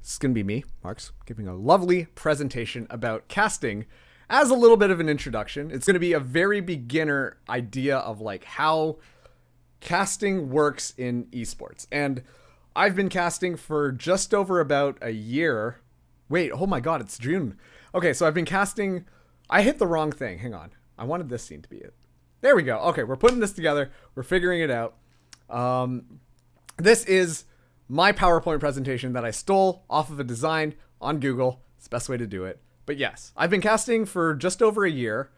This is going to be me, Marks, giving a lovely presentation about casting as a little bit of an introduction. It's going to be a very beginner idea of like how casting works in esports. And I've been casting for just over about a year. Wait, oh my god, it's June. Okay, so I've been casting. I hit the wrong thing. Hang on. I wanted this scene to be it. There we go. Okay, we're putting this together. We're figuring it out. This is my PowerPoint presentation that I stole off of a design on Google. It's the best way to do it. But yes, I've been casting for just over a year.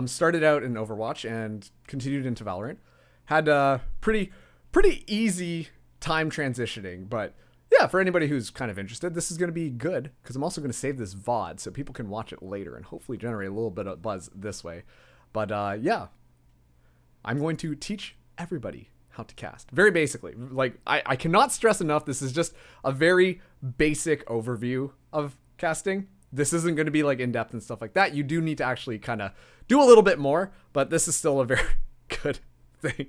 Started out in Overwatch and continued into VALORANT. Had a pretty easy time transitioning, but yeah, for anybody who's kind of interested, this is going to be good because I'm also going to save this VOD so people can watch it later and hopefully generate a little bit of buzz this way. But yeah, I'm going to teach everybody how to cast. Very basically. Like, I cannot stress enough, this is just a very basic overview of casting. This isn't going to be like in-depth and stuff like that. You do need to actually kind of do a little bit more, but this is still a very good thing.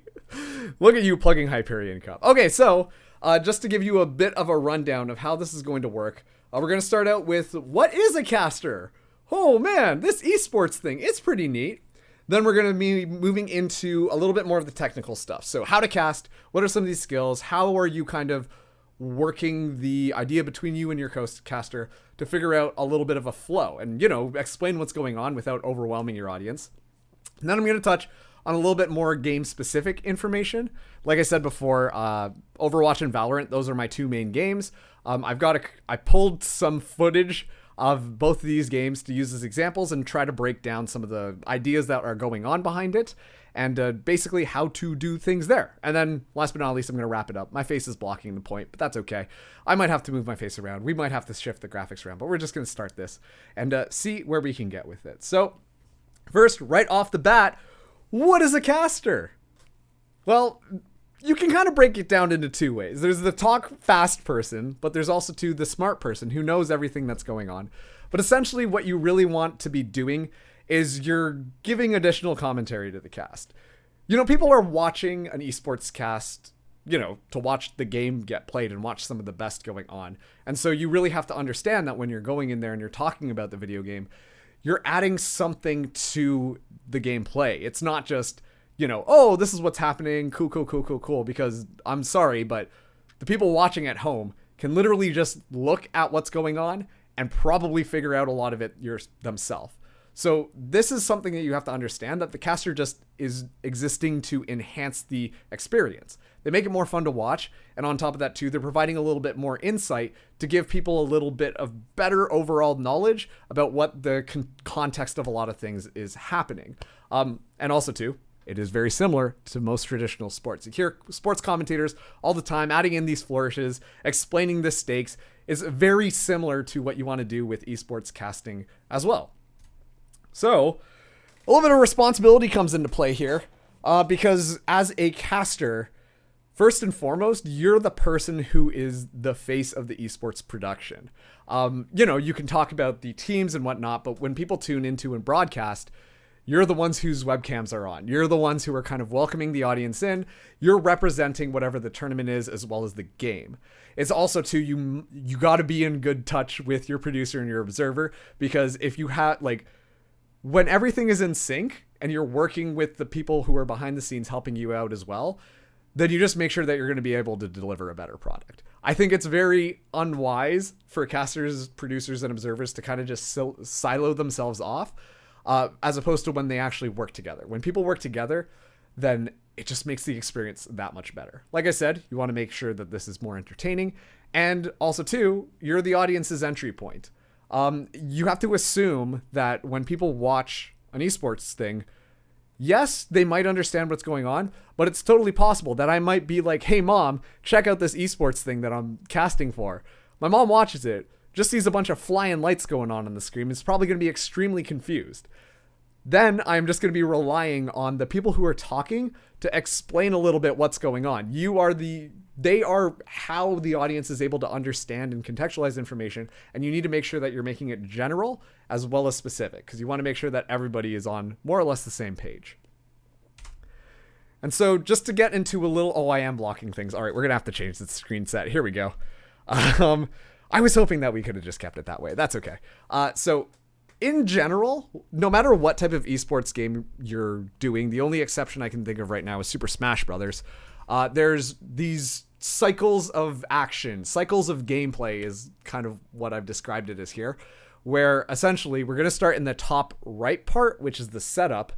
Look at you plugging Hyperion Cup. Okay, so just to give you a bit of a rundown of how this is going to work, we're going to start out with what is a caster? Oh man, this esports thing, it's pretty neat. Then we're going to be moving into a little bit more of the technical stuff. So how to cast, what are some of these skills? How are you kind of working the idea between you and your caster to figure out a little bit of a flow and, you know, explain what's going on without overwhelming your audience. And then I'm going to touch on a little bit more game specific information. Like I said before, Overwatch and VALORANT, those are my two main games. I pulled some footage of both of these games to use as examples and try to break down some of the ideas that are going on behind it and basically how to do things there. And then last but not least, I'm going to wrap it up. My face is blocking the point, but that's okay. I might have to move my face around. We might have to shift the graphics around, but we're just going to start this and see where we can get with it. So first, right off the bat, what is a caster? Well, you can kind of break it down into two ways. There's the talk fast person, but there's also the smart person who knows everything that's going on. But essentially what you really want to be doing is you're giving additional commentary to the cast. You know, people are watching an esports cast, you know, to watch the game get played and watch some of the best going on. And so you really have to understand that when you're going in there and you're talking about the video game, you're adding something to the gameplay. It's not just, you know, oh, this is what's happening, cool, because I'm sorry, but the people watching at home can literally just look at what's going on and probably figure out a lot of it themselves. So this is something that you have to understand, that the caster just is existing to enhance the experience. They make it more fun to watch, and on top of that too, they're providing a little bit more insight to give people a little bit of better overall knowledge about what the context of a lot of things is happening. And also too, it is very similar to most traditional sports. You hear sports commentators all the time adding in these flourishes, explaining the stakes. Is very similar to what you want to do with esports casting as well. So a little bit of responsibility comes into play here because as a caster, first and foremost, you're the person who is the face of the esports production. You know, you can talk about the teams and whatnot, but when people tune into and broadcast, you're the ones whose webcams are on. You're the ones who are kind of welcoming the audience in. You're representing whatever the tournament is as well as the game. It's also too, you got to be in good touch with your producer and your observer, because if you have like, when everything is in sync and you're working with the people who are behind the scenes helping you out as well, then you just make sure that you're going to be able to deliver a better product. I think it's very unwise for casters, producers, and observers to kind of just silo themselves off, as opposed to when they actually work together. When people work together, then it just makes the experience that much better. Like I said, you want to make sure that this is more entertaining. And also too, you're the audience's entry point. You have to assume that when people watch an esports thing, yes, they might understand what's going on, but it's totally possible that I might be like, hey mom, check out this esports thing that I'm casting for. My mom watches it, just sees a bunch of flying lights going on the screen. It's probably going to be extremely confused. Then I'm just going to be relying on the people who are talking to explain a little bit what's going on. They are how the audience is able to understand and contextualize information, and you need to make sure that you're making it general as well as specific, because you want to make sure that everybody is on more or less the same page. And so just to get into a little, I am blocking things. All right, we're going to have to change the screen set. Here we go. I was hoping that we could have just kept it that way. That's okay. So in general, no matter what type of esports game you're doing, the only exception I can think of right now is Super Smash Brothers. There's these cycles of action, cycles of gameplay is kind of what I've described it as here, where essentially we're going to start in the top right part, which is the setup.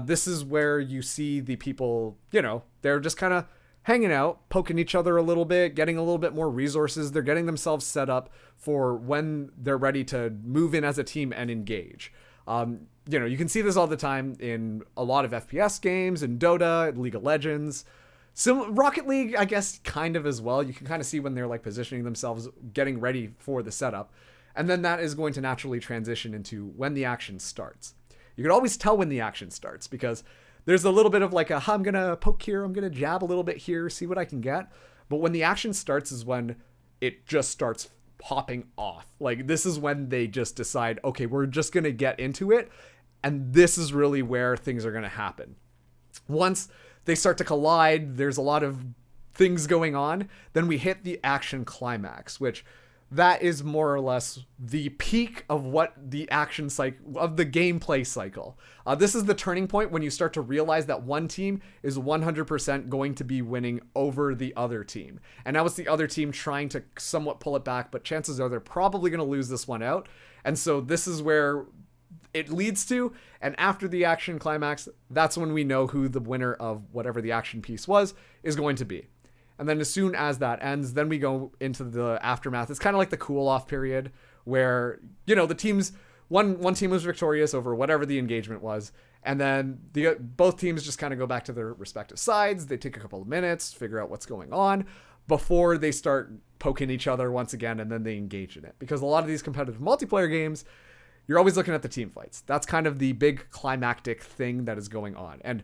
This is where you see the people, they're just kind of hanging out, poking each other a little bit, getting a little bit more resources. They're getting themselves set up for when they're ready to move in as a team and engage. You can see this all the time in a lot of FPS games, in Dota, League of Legends. So Rocket League, I guess, kind of as well. You can kind of see when they're like positioning themselves, getting ready for the setup. And then that is going to naturally transition into when the action starts. You can always tell when the action starts because there's a little bit of like I'm going to poke here, I'm going to jab a little bit here, see what I can get. But when the action starts is when it just starts popping off. Like this is when they just decide, okay, we're just going to get into it. And this is really where things are going to happen. Once they start to collide, there's a lot of things going on. Then we hit the action climax, which that is more or less the peak of what the action cycle of the gameplay cycle. This is the turning point when you start to realize that one team is 100% going to be winning over the other team. And now it's the other team trying to somewhat pull it back, but chances are they're probably going to lose this one out. And so this is where it leads to, and after the action climax, that's when we know who the winner of whatever the action piece was is going to be. And then as soon as that ends, then we go into the aftermath. It's kind of like the cool off period where, the teams, one team was victorious over whatever the engagement was. And then both teams just kind of go back to their respective sides. They take a couple of minutes, figure out what's going on before they start poking each other once again. And then they engage in it, because a lot of these competitive multiplayer games, you're always looking at the team fights. That's kind of the big climactic thing that is going on. And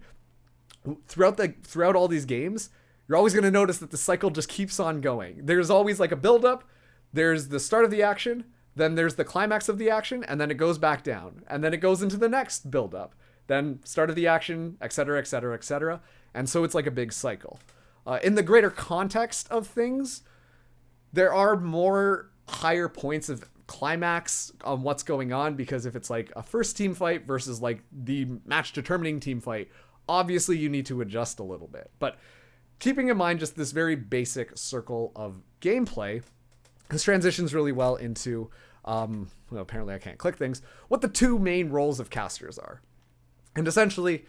throughout all these games, you're always going to notice that the cycle just keeps on going. There's always like a build-up. There's the start of the action. Then there's the climax of the action. And then it goes back down. And then it goes into the next build-up. Then start of the action, etc., etc., etc. And so it's like a big cycle. In the greater context of things, there are more higher points of climax on what's going on, because if it's like a first team fight versus like the match determining team fight, obviously you need to adjust a little bit. But keeping in mind just this very basic circle of gameplay, this transitions really well into, apparently I can't click things, what the two main roles of casters are. And essentially,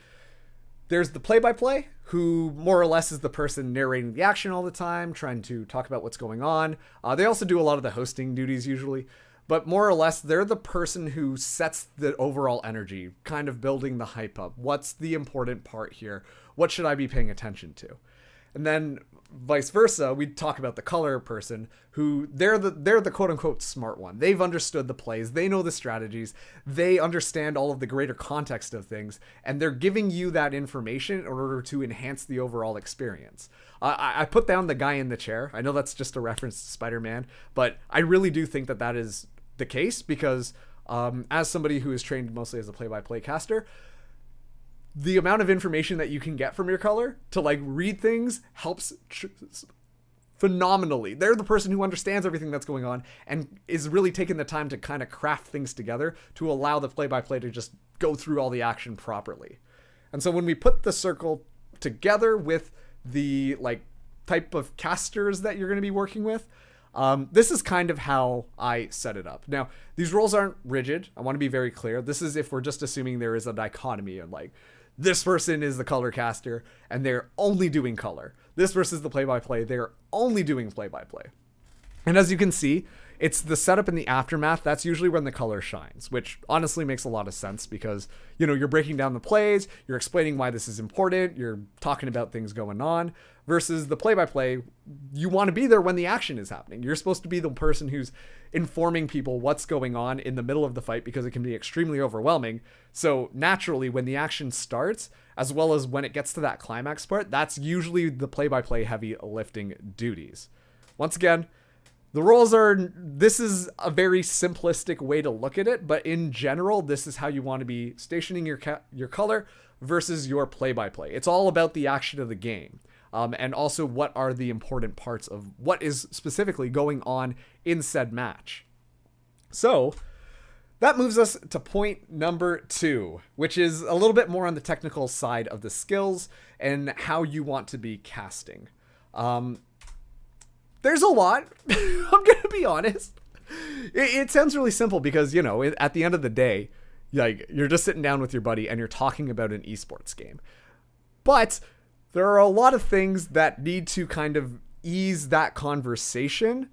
there's the play-by-play, who more or less is the person narrating the action all the time, trying to talk about what's going on. They also do a lot of the hosting duties usually, but more or less, they're the person who sets the overall energy, kind of building the hype up. What's the important part here? What should I be paying attention to? And then vice versa, we talk about the color person, who they're the quote unquote smart one. They've understood the plays, they know the strategies, they understand all of the greater context of things, and they're giving you that information in order to enhance the overall experience. I put down the guy in the chair. I know that's just a reference to Spider-Man, but I really do think that is the case, because as somebody who is trained mostly as a play-by-play caster, the amount of information that you can get from your color to like read things helps phenomenally. They're the person who understands everything that's going on and is really taking the time to kind of craft things together to allow the play-by-play to just go through all the action properly. And so when we put the circle together with the like type of casters that you're going to be working with, this is kind of how I set it up. Now, these roles aren't rigid. I want to be very clear. This is if we're just assuming there is a dichotomy and like, this person is the color caster and they're only doing color. This versus the play-by-play, they're only doing play-by-play. And as you can see, it's the setup and the aftermath. That's usually when the color shines, which honestly makes a lot of sense because, you're breaking down the plays, you're explaining why this is important, you're talking about things going on, versus the play-by-play, you want to be there when the action is happening. You're supposed to be the person who's informing people what's going on in the middle of the fight because it can be extremely overwhelming. So naturally, when the action starts, as well as when it gets to that climax part, that's usually the play-by-play heavy lifting duties. Once again, this is a very simplistic way to look at it, but in general, this is how you want to be stationing your color versus your play-by-play. It's all about the action of the game. and also what are the important parts of what is specifically going on in said match. So that moves us to point number 2, which is a little bit more on the technical side of the skills and how you want to be casting. There's a lot. I'm going to be honest. It sounds really simple because, you know, at the end of the day, like, you're just sitting down with your buddy and you're talking about an esports game. But there are a lot of things that need to kind of ease that conversation.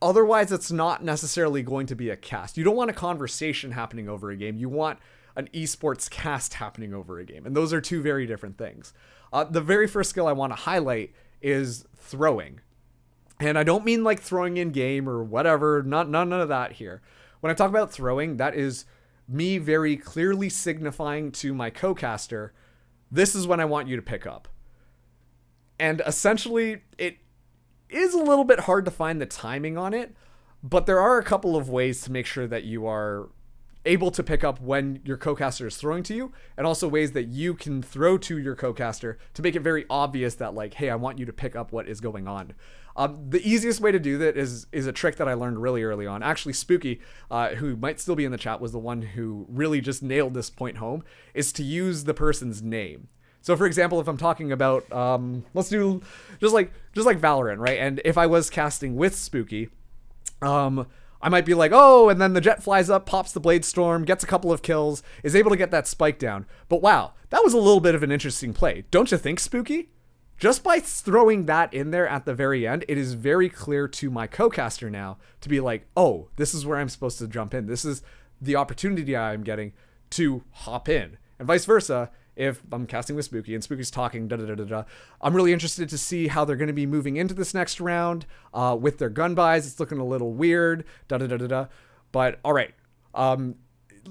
Otherwise, it's not necessarily going to be a cast. You don't want a conversation happening over a game. You want an esports cast happening over a game. And those are two very different things. The very first skill I want to highlight is throwing. And I don't mean like throwing in game or whatever. None of that here. When I talk about throwing, that is me very clearly signifying to my co-caster, this is when I want you to pick up. And essentially, it is a little bit hard to find the timing on it, but there are a couple of ways to make sure that you are able to pick up when your co-caster is throwing to you, and also ways that you can throw to your co-caster to make it very obvious that, like, hey, I want you to pick up what is going on. The easiest way to do that is a trick that I learned really early on. Actually, Spooky, who might still be in the chat, was the one who really just nailed this point home, is to use the person's name. So, for example, if I'm talking about, let's do just like Valorant, right? And if I was casting with Spooky, I might be like, oh, and then the jet flies up, pops the Blade Storm, gets a couple of kills, is able to get that spike down. But wow, that was a little bit of an interesting play. Don't you think, Spooky? Just by throwing that in there at the very end, it is very clear to my co-caster now to be like, oh, this is where I'm supposed to jump in. This is the opportunity I'm getting to hop in. And vice versa, if I'm casting with Spooky and Spooky's talking, I'm really interested to see how they're going to be moving into this next round with their gun buys. It's looking a little weird, But all right,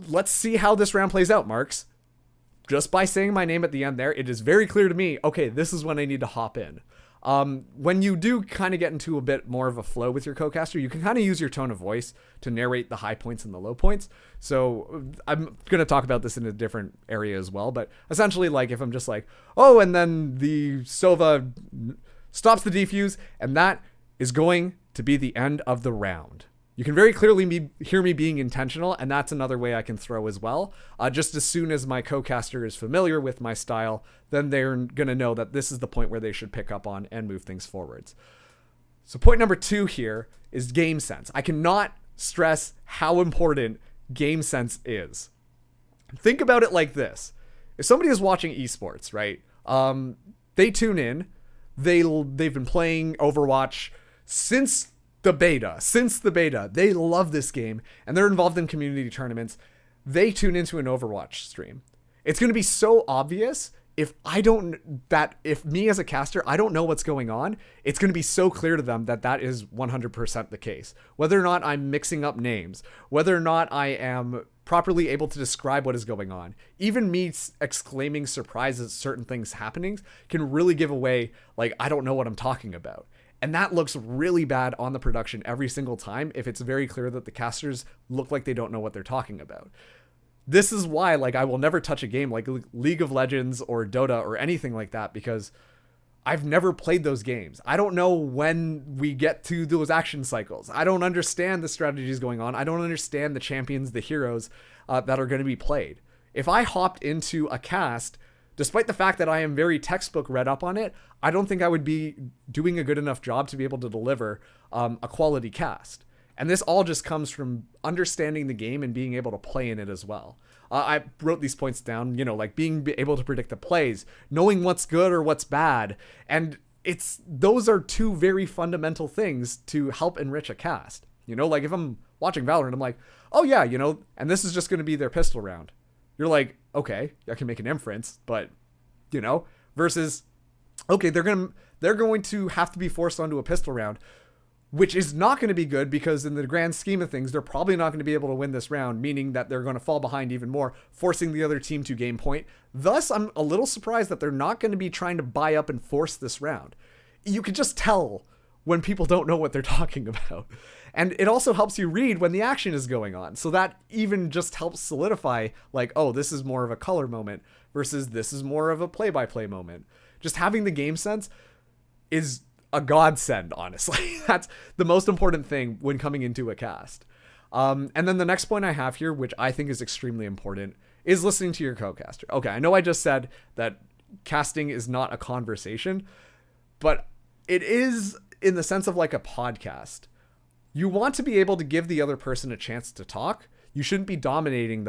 let's see how this round plays out, Marks. Just by saying my name at the end there, it is very clear to me, okay, this is when I need to hop in. When you do kind of get into a bit more of a flow with your co-caster, you can kind of use your tone of voice to narrate the high points and the low points. So I'm going to talk about this in a different area as well. But essentially, like, if I'm just like, oh, and then the Sova stops the defuse, and that is going to be the end of the round. You can very clearly hear me being intentional, and that's another way I can throw as well. Just as soon as my co-caster is familiar with my style, then they're going to know that this is the point where they should pick up on and move things forwards. So point number 2 here is game sense. I cannot stress how important game sense is. Think about it like this. If somebody is watching esports, right, they tune in, they've been playing Overwatch since the beta. They love this game, and they're involved in community tournaments. They tune into an Overwatch stream. It's going to be so obvious if me as a caster, I don't know what's going on. It's going to be so clear to them that that is 100% the case. Whether or not I'm mixing up names, whether or not I am properly able to describe what is going on, even me exclaiming surprise at certain things happening can really give away, like, I don't know what I'm talking about. And that looks really bad on the production every single time if it's very clear that the casters look like they don't know what they're talking about. This is why, like, I will never touch a game like League of Legends or Dota or anything like that, because I've never played those games. I don't know when we get to those action cycles. I don't understand the strategies going on. I don't understand the champions, the heroes that are going to be played. If I hopped into a cast, despite the fact that I am very textbook read up on it, I don't think I would be doing a good enough job to be able to deliver a quality cast. And this all just comes from understanding the game and being able to play in it as well. I wrote these points down, you know, like being able to predict the plays, knowing what's good or what's bad. And those are two very fundamental things to help enrich a cast. You know, like if I'm watching Valorant, I'm like, oh yeah, you know, and this is just going to be their pistol round. You're like, okay, I can make an inference, but, you know, versus, okay, they're going to have to be forced onto a pistol round, which is not going to be good because in the grand scheme of things, they're probably not going to be able to win this round, meaning that they're going to fall behind even more, forcing the other team to game point. Thus, I'm a little surprised that they're not going to be trying to buy up and force this round. You can just tell when people don't know what they're talking about. And it also helps you read when the action is going on. So that even just helps solidify, like, oh, this is more of a color moment versus this is more of a play-by-play moment. Just having the game sense is a godsend, honestly. That's the most important thing when coming into a cast. And then the next point I have here, which I think is extremely important, is listening to your co-caster. Okay, I know I just said that casting is not a conversation, but it is in the sense of like a podcast. You want to be able to give the other person a chance to talk. You shouldn't be dominating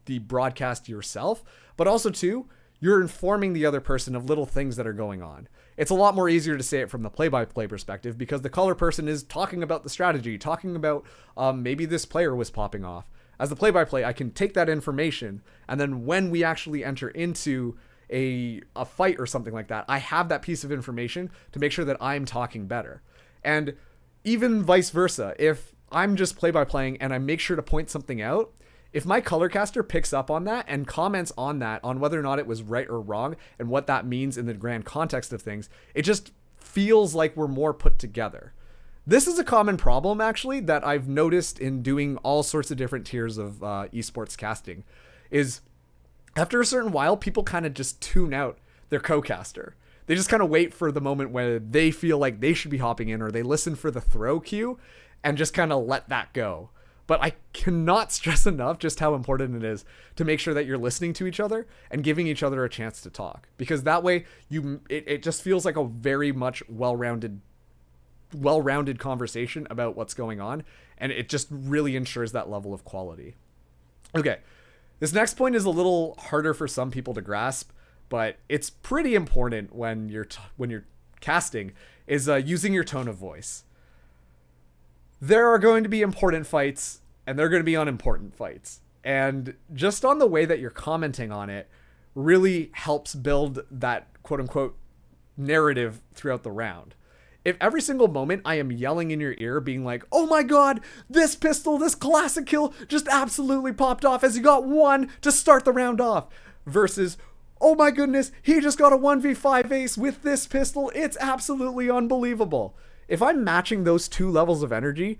the broadcast yourself, but also too, you're informing the other person of little things that are going on. It's a lot more easier to say it from the play-by-play perspective because the color person is talking about the strategy, talking about maybe this player was popping off. As the play-by-play, I can take that information, and then when we actually enter into a fight or something like that, I have that piece of information to make sure that I'm talking better. And even vice versa, if I'm just play-by-playing and I make sure to point something out, if my color caster picks up on that and comments on that, on whether or not it was right or wrong and what that means in the grand context of things, it just feels like we're more put together. This is a common problem, actually, that I've noticed in doing all sorts of different tiers of esports casting, is after a certain while, people kind of just tune out their co-caster. They just kind of wait for the moment where they feel like they should be hopping in, or they listen for the throw cue and just kind of let that go. But I cannot stress enough just how important it is to make sure that you're listening to each other and giving each other a chance to talk. Because that way, it just feels like a very much well-rounded conversation about what's going on. And it just really ensures that level of quality. Okay, this next point is a little harder for some people to grasp, but it's pretty important when you're casting, is using your tone of voice. There are going to be important fights and there are going to be unimportant fights. And just on the way that you're commenting on it really helps build that quote unquote narrative throughout the round. If every single moment I am yelling in your ear being like, oh my god, this pistol, this classic kill just absolutely popped off as you got one to start the round off, versus, oh my goodness, he just got a 1v5 ace with this pistol, it's absolutely unbelievable. If I'm matching those two levels of energy,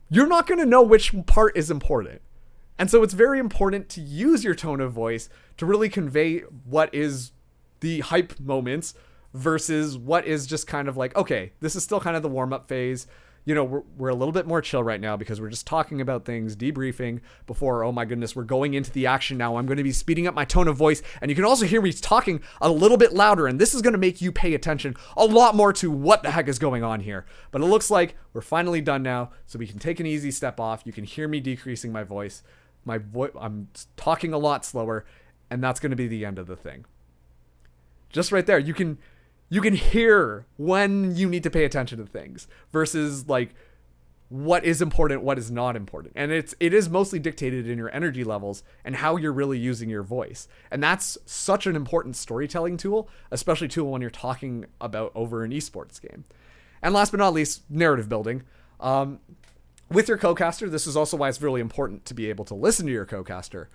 you're not going to know which part is important. And so it's very important to use your tone of voice to really convey what is the hype moments versus what is just kind of like, okay, this is still kind of the warm-up phase. You know, we're a little bit more chill right now because we're just talking about things, debriefing before, oh my goodness, we're going into the action now. I'm going to be speeding up my tone of voice. And you can also hear me talking a little bit louder. And this is going to make you pay attention a lot more to what the heck is going on here. But it looks like we're finally done now. So we can take an easy step off. You can hear me decreasing my voice. I'm talking a lot slower. And that's going to be the end of the thing. Just right there. You can hear when you need to pay attention to things versus like what is important, what is not important. And it is mostly dictated in your energy levels and how you're really using your voice. And that's such an important storytelling tool, especially tool when you're talking about over an esports game. And last but not least, narrative building. With your co-caster, this is also why it's really important to be able to listen to your co-caster.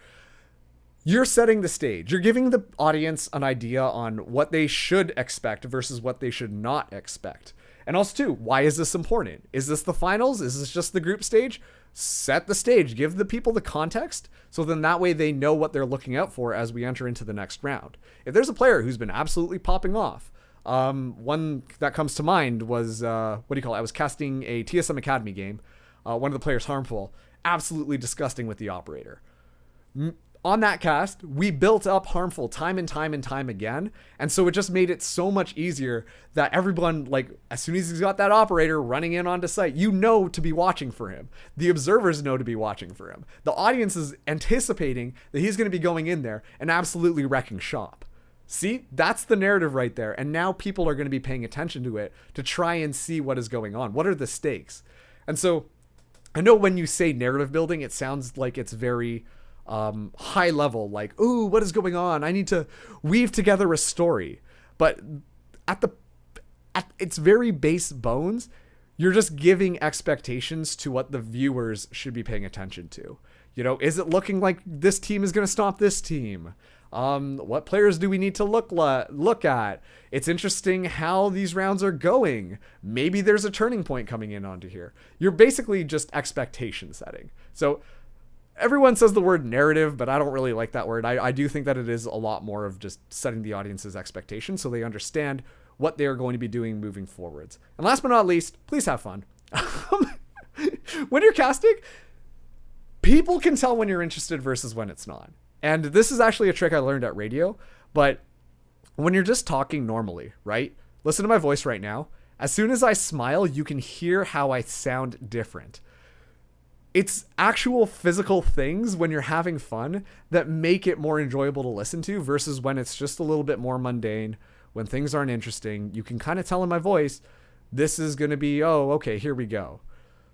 You're setting the stage. You're giving the audience an idea on what they should expect versus what they should not expect. And also, too, why is this important? Is this the finals? Is this just the group stage? Set the stage. Give the people the context so then that way they know what they're looking out for as we enter into the next round. If there's a player who's been absolutely popping off, one that comes to mind was, I was casting a TSM Academy game. One of the players harmful. Absolutely disgusting with the operator. On that cast, we built up harmful time and time and time again. And so it just made it so much easier that everyone, like, as soon as he's got that operator running in onto site, you know to be watching for him. The observers know to be watching for him. The audience is anticipating that he's going to be going in there and absolutely wrecking shop. See, that's the narrative right there. And now people are going to be paying attention to it to try and see what is going on. What are the stakes? And so I know when you say narrative building, it sounds like it's very high level, like, ooh, what is going on? I need to weave together a story. But at its very base bones, you're just giving expectations to what the viewers should be paying attention to. You know, is it looking like this team is going to stop this team? What players do we need to look at? It's interesting how these rounds are going. Maybe there's a turning point coming in onto here. You're basically just expectation setting. So everyone says the word narrative, but I don't really like that word. I do think that it is a lot more of just setting the audience's expectations so they understand what they're going to be doing moving forwards. And last but not least, please have fun. When you're casting, people can tell when you're interested versus when it's not. And this is actually a trick I learned at radio, but when you're just talking normally, right? Listen to my voice right now. As soon as I smile, you can hear how I sound different. It's actual physical things when you're having fun that make it more enjoyable to listen to versus when it's just a little bit more mundane, when things aren't interesting. You can kind of tell in my voice, this is going to be, oh, okay, here we go.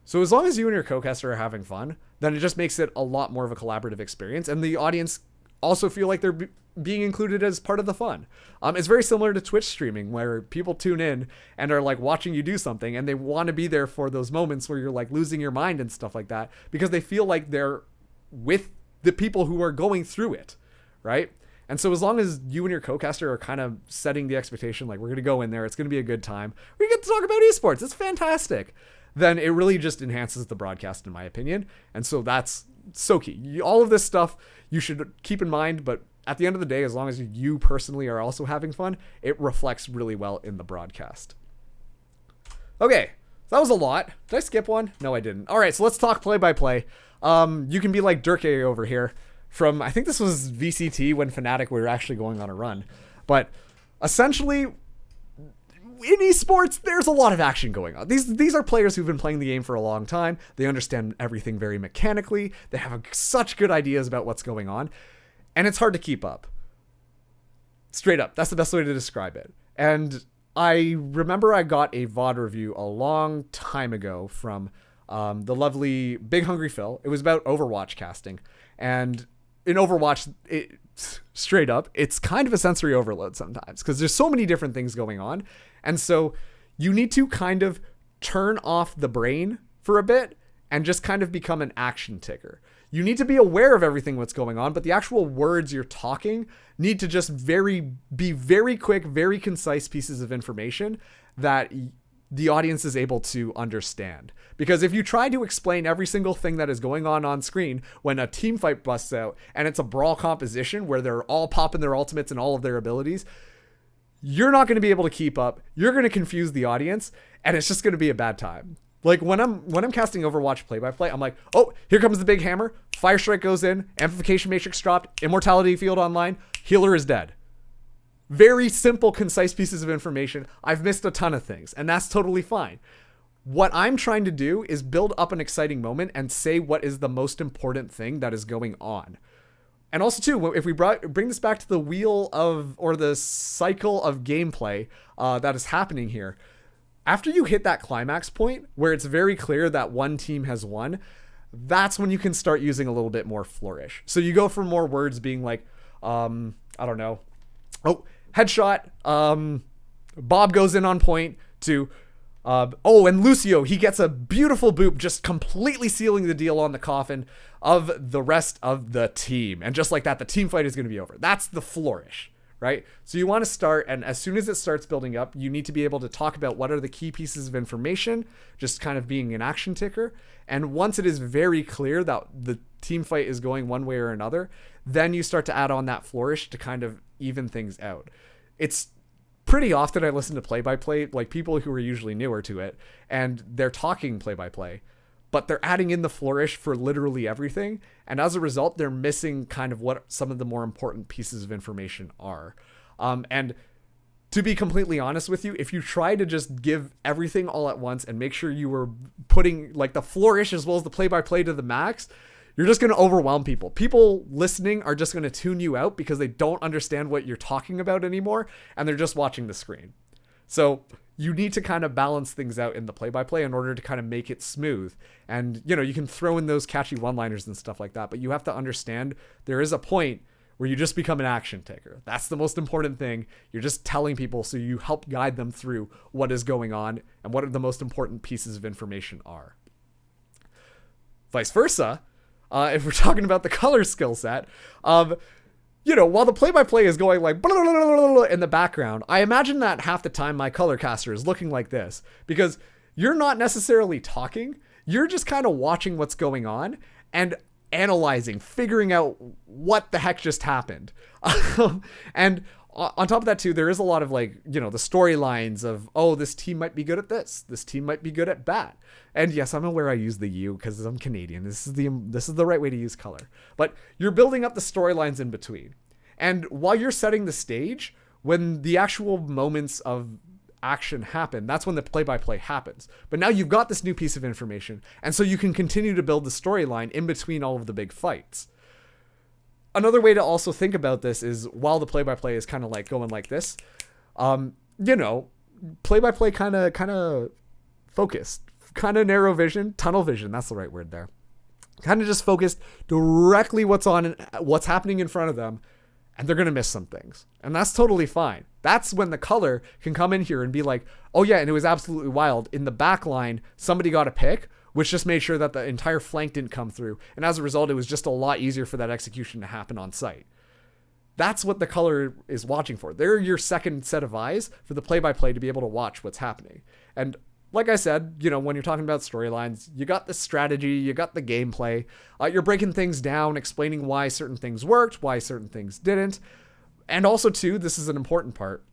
So as long as you and your co-caster are having fun, then it just makes it a lot more of a collaborative experience. And the audience also feel like they're being included as part of the fun. It's very similar to Twitch streaming, where people tune in and are like watching you do something, and they want to be there for those moments where you're like losing your mind and stuff like that, because they feel like they're with the people who are going through it, right? And so as long as you and your co-caster are kind of setting the expectation, like, we're going to go in there, it's going to be a good time, we get to talk about esports, it's fantastic, then it really just enhances the broadcast, in my opinion. And so that's so key. All of this stuff you should keep in mind, but at the end of the day, as long as you personally are also having fun, it reflects really well in the broadcast. Okay, that was a lot. Did I skip one? No, I didn't. All right, so let's talk play-by-play. You can be like Dirk over here from, I think this was VCT when Fnatic were actually going on a run. But essentially, in esports, there's a lot of action going on. These are players who've been playing the game for a long time. They understand everything very mechanically. They have such good ideas about what's going on. And it's hard to keep up. Straight up. That's the best way to describe it. And I remember I got a VOD review a long time ago from the lovely Big Hungry Phil. It was about Overwatch casting. And in Overwatch, straight up, it's kind of a sensory overload sometimes, because there's so many different things going on. And so you need to kind of turn off the brain for a bit and just kind of become an action ticker. You need to be aware of everything that's going on, but the actual words you're talking need to just be very quick, very concise pieces of information that the audience is able to understand. Because if you try to explain every single thing that is going on screen when a team fight busts out and it's a brawl composition where they're all popping their ultimates and all of their abilities, you're not going to be able to keep up. You're going to confuse the audience, and it's just going to be a bad time. Like when I'm casting Overwatch play-by-play, I'm like, oh, here comes the big hammer. Fire Strike goes in. Amplification Matrix dropped. Immortality Field online. Healer is dead. Very simple, concise pieces of information. I've missed a ton of things, and that's totally fine. What I'm trying to do is build up an exciting moment and say what is the most important thing that is going on. And also, too, if we bring this back to the wheel of, or the cycle of gameplay that is happening here, after you hit that climax point where it's very clear that one team has won, that's when you can start using a little bit more flourish. So you go from more words being like, I don't know, oh, headshot, Bob goes in on point, to, oh, and Lucio, he gets a beautiful boop, just completely sealing the deal on the coffin of the rest of the team. And just like that, the team fight is going to be over. That's the flourish, right? So you want to start, and as soon as it starts building up, you need to be able to talk about what are the key pieces of information, just kind of being an action ticker. And once it is very clear that the team fight is going one way or another, then you start to add on that flourish to kind of even things out. It's pretty often I listen to play-by-play, like people who are usually newer to it, and they're talking play-by-play, but they're adding in the flourish for literally everything. And as a result, they're missing kind of what some of the more important pieces of information are. And to be completely honest with you, if you try to just give everything all at once and make sure you were putting like the flourish as well as the play-by-play to the max, you're just going to overwhelm people. People listening are just going to tune you out because they don't understand what you're talking about anymore, and they're just watching the screen. So you need to kind of balance things out in the play-by-play in order to kind of make it smooth. And, you know, you can throw in those catchy one-liners and stuff like that, but you have to understand there is a point where you just become an action taker. That's the most important thing. You're just telling people, so you help guide them through what is going on and what are the most important pieces of information are. Vice versa, if we're talking about the color skill set, you know, while the play-by-play is going like blah, blah, blah, blah, blah, in the background, I imagine that half the time my color caster is looking like this, because you're not necessarily talking. You're just kind of watching what's going on and analyzing, figuring out what the heck just happened. And On top of that too, there is a lot of like, the storylines of, oh, this team might be good at this team might be good at that. And yes, I'm aware I use the U because I'm Canadian. This is the right way to use color. But you're building up the storylines in between. And while you're setting the stage, when the actual moments of action happen, that's when the play-by-play happens. But now you've got this new piece of information, and so you can continue to build the storyline in between all of the big fights. Another way to also think about this is while the play-by-play is kind of like going like this, play-by-play kind of focused, kind of narrow vision, tunnel vision. That's the right word there. Kind of just focused directly what's happening in front of them, and they're going to miss some things. And that's totally fine. That's when the color can come in here and be like, oh yeah, and it was absolutely wild. In the back line, somebody got a pick, which just made sure that the entire flank didn't come through. And as a result, it was just a lot easier for that execution to happen on site. That's what the color is watching for. They're your second set of eyes for the play-by-play to be able to watch what's happening. And like I said, when you're talking about storylines, you got the strategy, you got the gameplay. You're breaking things down, explaining why certain things worked, why certain things didn't. And also, too, this is an important part.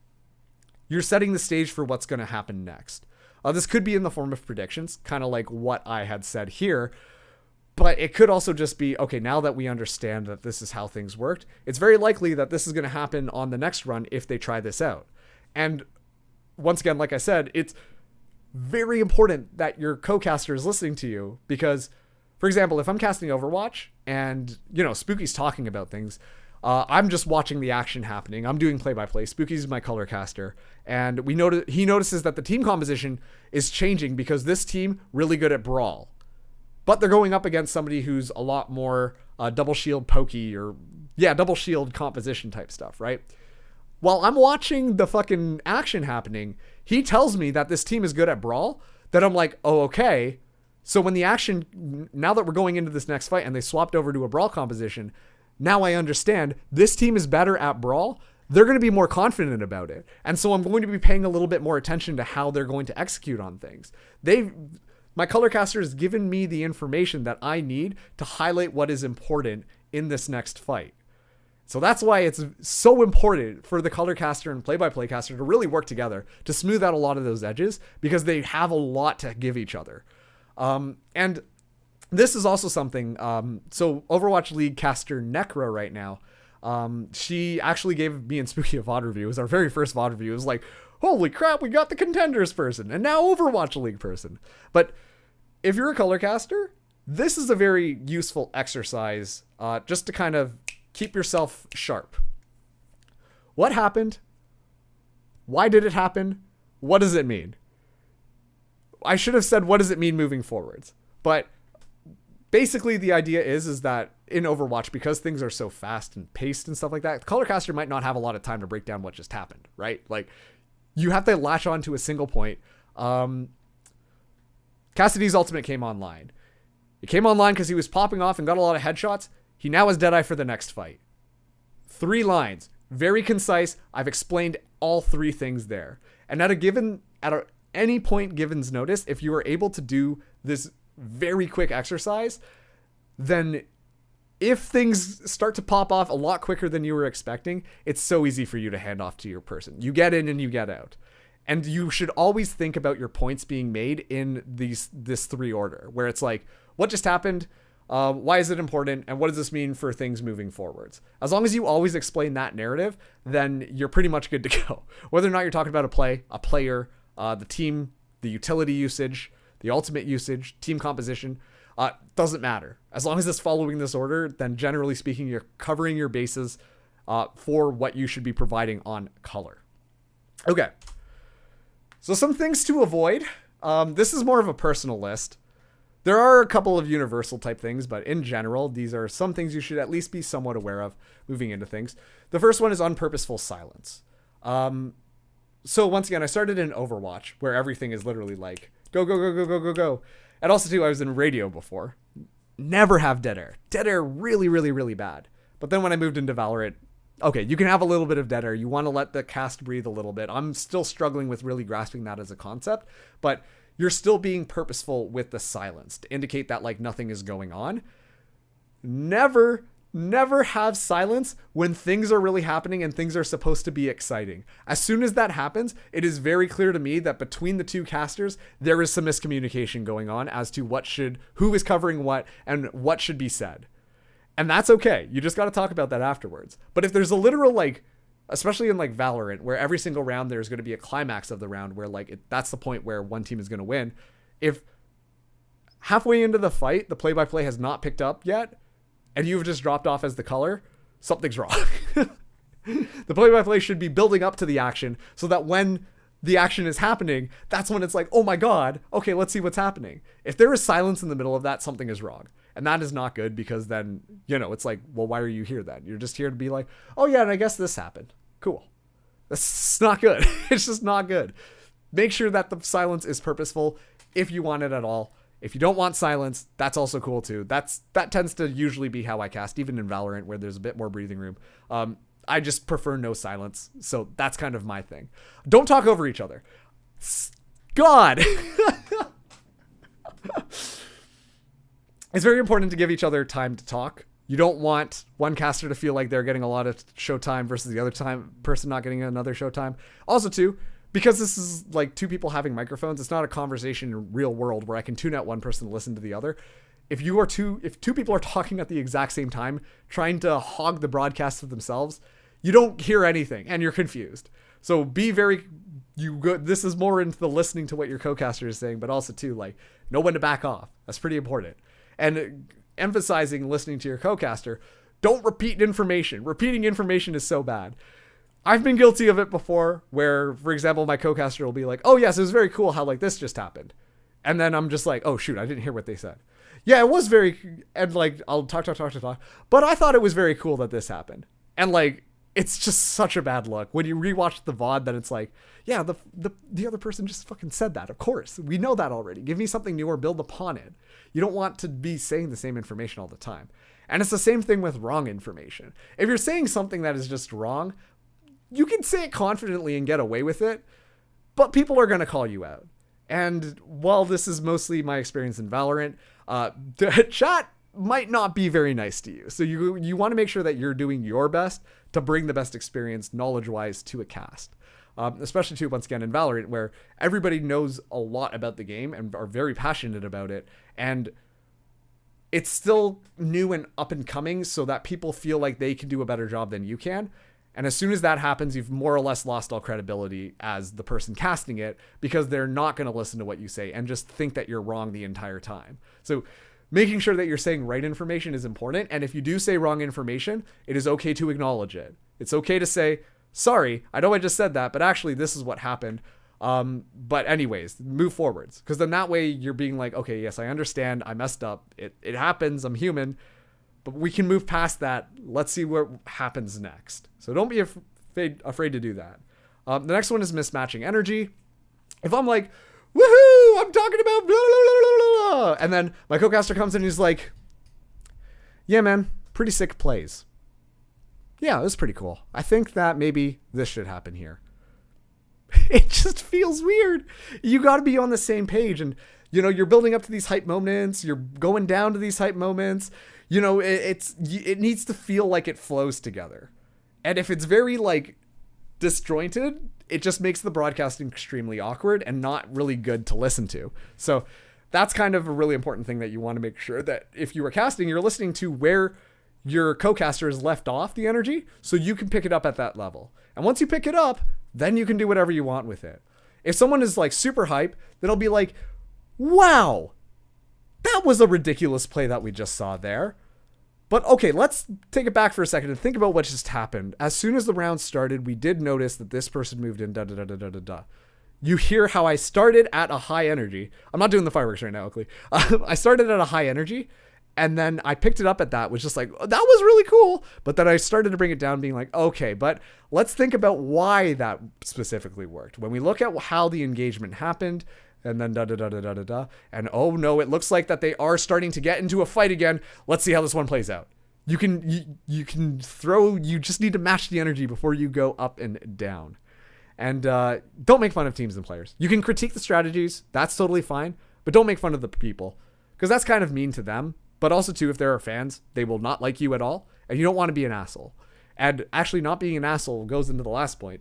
You're setting the stage for what's going to happen next. This could be in the form of predictions, kind of like what I had said here. But it could also just be, okay, now that we understand that this is how things worked, it's very likely that this is going to happen on the next run if they try this out. And once again, like I said, it's very important that your co-caster is listening to you because, for example, if I'm casting Overwatch and, Spooky's talking about things, I'm just watching the action happening. I'm doing play-by-play. Spooky's my color caster. And he notices that the team composition is changing because this team really good at Brawl. But they're going up against somebody who's a lot more double shield pokey or, double shield composition type stuff, right? While I'm watching the fucking action happening, he tells me that this team is good at Brawl, that I'm like, oh, okay. So when the action, now that we're going into this next fight and they swapped over to a Brawl composition, now I understand this team is better at Brawl. They're going to be more confident about it. And so I'm going to be paying a little bit more attention to how they're going to execute on things. My color caster has given me the information that I need to highlight what is important in this next fight. So that's why it's so important for the color caster and play-by-play caster to really work together to smooth out a lot of those edges because they have a lot to give each other. And this is also something, so Overwatch League caster Necra right now, she actually gave me and Spooky a VOD review. It was our very first VOD review. It was like, holy crap, we got the Contenders person and now Overwatch League person. But if you're a color caster, this is a very useful exercise just to kind of keep yourself sharp. What happened? Why did it happen? What does it mean? I should have said, what does it mean moving forwards? But basically the idea is that in Overwatch, because things are so fast and paced and stuff like that, the color caster might not have a lot of time to break down what just happened, right? Like you have to latch on to a single point. Cassidy's ultimate came online. It came online because he was popping off and got a lot of headshots. He now has Deadeye for the next fight. 3 lines. Very concise. I've explained all 3 things there. And at any point given's notice, if you are able to do this very quick exercise, then if things start to pop off a lot quicker than you were expecting, it's so easy for you to hand off to your person. You get in and you get out. And you should always think about your points being made in this 3 order, where it's like, what just happened? Why is it important? And what does this mean for things moving forwards? As long as you always explain that narrative, then you're pretty much good to go. Whether or not you're talking about a player, the team, the utility usage, the ultimate usage, team composition, doesn't matter. As long as it's following this order, then generally speaking, you're covering your bases for what you should be providing on color. Okay. So some things to avoid. This is more of a personal list. There are a couple of universal type things, but in general, these are some things you should at least be somewhat aware of moving into things. The first one is unpurposeful silence. So once again, I started in Overwatch, where everything is literally like, go, go, go, go, go, go, go. And also, too, I was in radio before. Never have dead air. Dead air really, really, really bad. But then when I moved into Valorant, okay, you can have a little bit of dead air. You want to let the cast breathe a little bit. I'm still struggling with really grasping that as a concept, but you're still being purposeful with the silence to indicate that like nothing is going on. Never never have silence when things are really happening and things are supposed to be exciting. As soon as that happens, it is very clear to me that between the two casters, there is some miscommunication going on as to who is covering what and what should be said. And that's okay. You just got to talk about that afterwards. But if there's a literal, like, especially in like Valorant, where every single round there's going to be a climax of the round where like that's the point where one team is going to win. If halfway into the fight, the play-by-play has not picked up yet, and you've just dropped off as the color, something's wrong. The play-by-play should be building up to the action so that when the action is happening, that's when it's like, oh my God, okay, let's see what's happening. If there is silence in the middle of that, something is wrong. And that is not good, because then, it's like, well, why are you here then? You're just here to be like, oh yeah, and I guess this happened. Cool. That's not good. It's just not good. Make sure that the silence is purposeful if you want it at all. If you don't want silence, that's also cool too. That tends to usually be how I cast, even in Valorant, where there's a bit more breathing room. I just prefer no silence. So that's kind of my thing. Don't talk over each other. God. It's very important to give each other time to talk. You don't want one caster to feel like they're getting a lot of showtime versus the other person not getting another showtime. Also too, because this is like two people having microphones, it's not a conversation in real world where I can tune out one person to listen to the other. If two people are talking at the exact same time, trying to hog the broadcast of themselves, you don't hear anything and you're confused. So be very, this is more into the listening to what your co-caster is saying, but also too, like, know when to back off. That's pretty important. And emphasizing listening to your co-caster. Don't repeat information. Repeating information is so bad. I've been guilty of it before where, for example, my co-caster will be like, oh yes, it was very cool how like this just happened. And then I'm just like, oh shoot, I didn't hear what they said. Yeah, it was and like, I'll talk. But I thought it was very cool that this happened. And like, it's just such a bad look when you rewatch the VOD that it's like, yeah, the other person just fucking said that. Of course, we know that already. Give me something new or build upon it. You don't want to be saying the same information all the time. And it's the same thing with wrong information. If you're saying something that is just wrong, you can say it confidently and get away with it, but people are going to call you out. And while this is mostly my experience in Valorant, the chat might not be very nice to you. So you want to make sure that you're doing your best to bring the best experience knowledge-wise to a cast. Especially too, once again, in Valorant, where everybody knows a lot about the game and are very passionate about it. And it's still new and up and coming so that people feel like they can do a better job than you can. And as soon as that happens, you've more or less lost all credibility as the person casting it, because they're not going to listen to what you say and just think that you're wrong the entire time. So making sure that you're saying right information is important. And if you do say wrong information, it is okay to acknowledge it. It's okay to say, sorry, I know I just said that, but actually this is what happened. But anyways, move forwards. Because then that way you're being like, okay, yes, I understand. I messed up. It happens. I'm human. But we can move past that. Let's see what happens next. So don't be afraid to do that. The next one is mismatching energy. If I'm like, woohoo, I'm talking about blah, blah, blah, blah, and then my co-caster comes in and he's like, yeah, man, pretty sick plays. Yeah, it was pretty cool. I think that maybe this should happen here. It just feels weird. You got to be on the same page. And, you're building up to these hype moments. You're going down to these hype moments. It needs to feel like it flows together. And if it's very like disjointed, it just makes the broadcasting extremely awkward and not really good to listen to. So that's kind of a really important thing that you want to make sure that if you are casting, you're listening to where your co-caster has left off the energy so you can pick it up at that level. And once you pick it up, then you can do whatever you want with it. If someone is like super hype, then it'll be like, wow, that was a ridiculous play that we just saw there. But okay, let's take it back for a second and think about what just happened. As soon as the round started, we did notice that this person moved in, da-da-da-da-da-da-da. You hear how I started at a high energy. I'm not doing the fireworks right now, Oakley. I started at a high energy, and then I picked it up at that, was just like, that was really cool. But then I started to bring it down, being like, okay, but let's think about why that specifically worked. When we look at how the engagement happened, and then da-da-da-da-da-da-da, and oh no, it looks like that they are starting to get into a fight again. Let's see how this one plays out. You just need to match the energy before you go up and down. And don't make fun of teams and players. You can critique the strategies. That's totally fine. But don't make fun of the people. Because that's kind of mean to them. But also too, if there are fans, they will not like you at all, and you don't want to be an asshole. And actually, not being an asshole goes into the last point.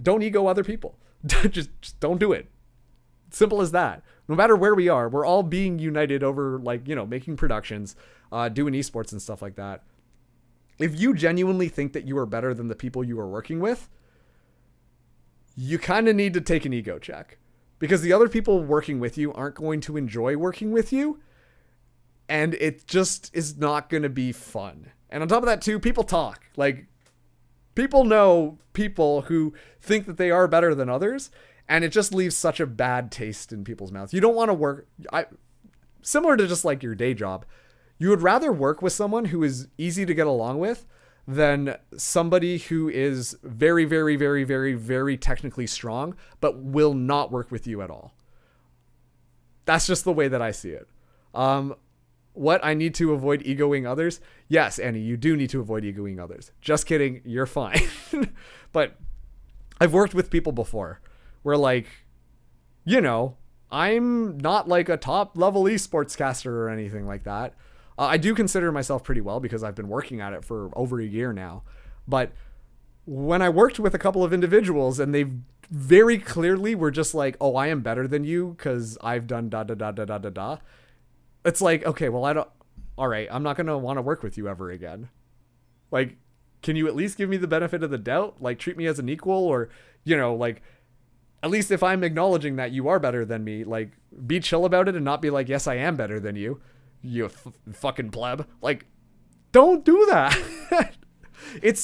Don't ego other people. just don't do it. Simple as that. No matter where we are, we're all being united over, like, you know, making productions, doing esports and stuff like that. If you genuinely think that you are better than the people you are working with, you kind of need to take an ego check, because the other people working with you aren't going to enjoy working with you, and it just is not going to be fun. And on top of that too, people talk. Like, people know people who think that they are better than others, and it just leaves such a bad taste in people's mouths. You don't want to work, similar to just like your day job, you would rather work with someone who is easy to get along with than somebody who is very, very, very, very, very technically strong, but will not work with you at all. That's just the way that I see it. What I need to avoid egoing others? Yes, Annie, you do need to avoid egoing others. Just kidding, you're fine. But I've worked with people before where, like, you know, I'm not like a top level esports caster or anything like that. I do consider myself pretty well because I've been working at it for over a year now. But when I worked with a couple of individuals and they very clearly were just like, oh, I am better than you because I've done da da da da da da da. It's like, okay, well, all right, I'm not going to want to work with you ever again. Like, can you at least give me the benefit of the doubt? Like, treat me as an equal, or, you know, like, at least if I'm acknowledging that you are better than me, like, be chill about it and not be like, yes, I am better than you, you fucking pleb. Like, don't do that. It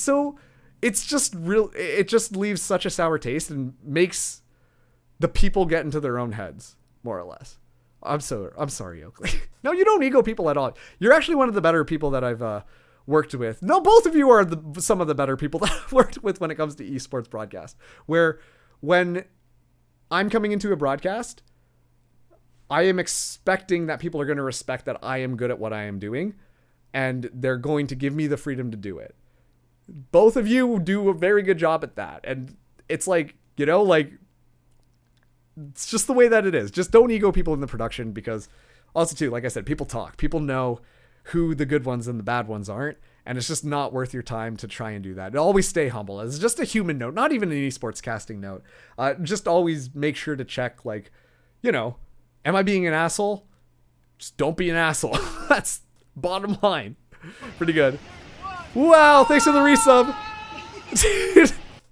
just leaves such a sour taste and makes the people get into their own heads, more or less. I'm sorry, Oakley. No, you don't ego people at all. You're actually one of the better people that I've worked with. No, both of you are some of the better people that I've worked with when it comes to esports broadcast. Where when I'm coming into a broadcast, I am expecting that people are going to respect that I am good at what I am doing, and they're going to give me the freedom to do it. Both of you do a very good job at that. And it's like, you know, like, it's just the way that it is. Just don't ego people in the production, because also too, like I said, people talk. People know who the good ones and the bad ones aren't. And it's just not worth your time to try and do that. Always stay humble. It's just a human note, not even an esports casting note. Just always make sure to check, like, you know, am I being an asshole? Just don't be an asshole. That's bottom line. Pretty good. Wow, thanks for the resub.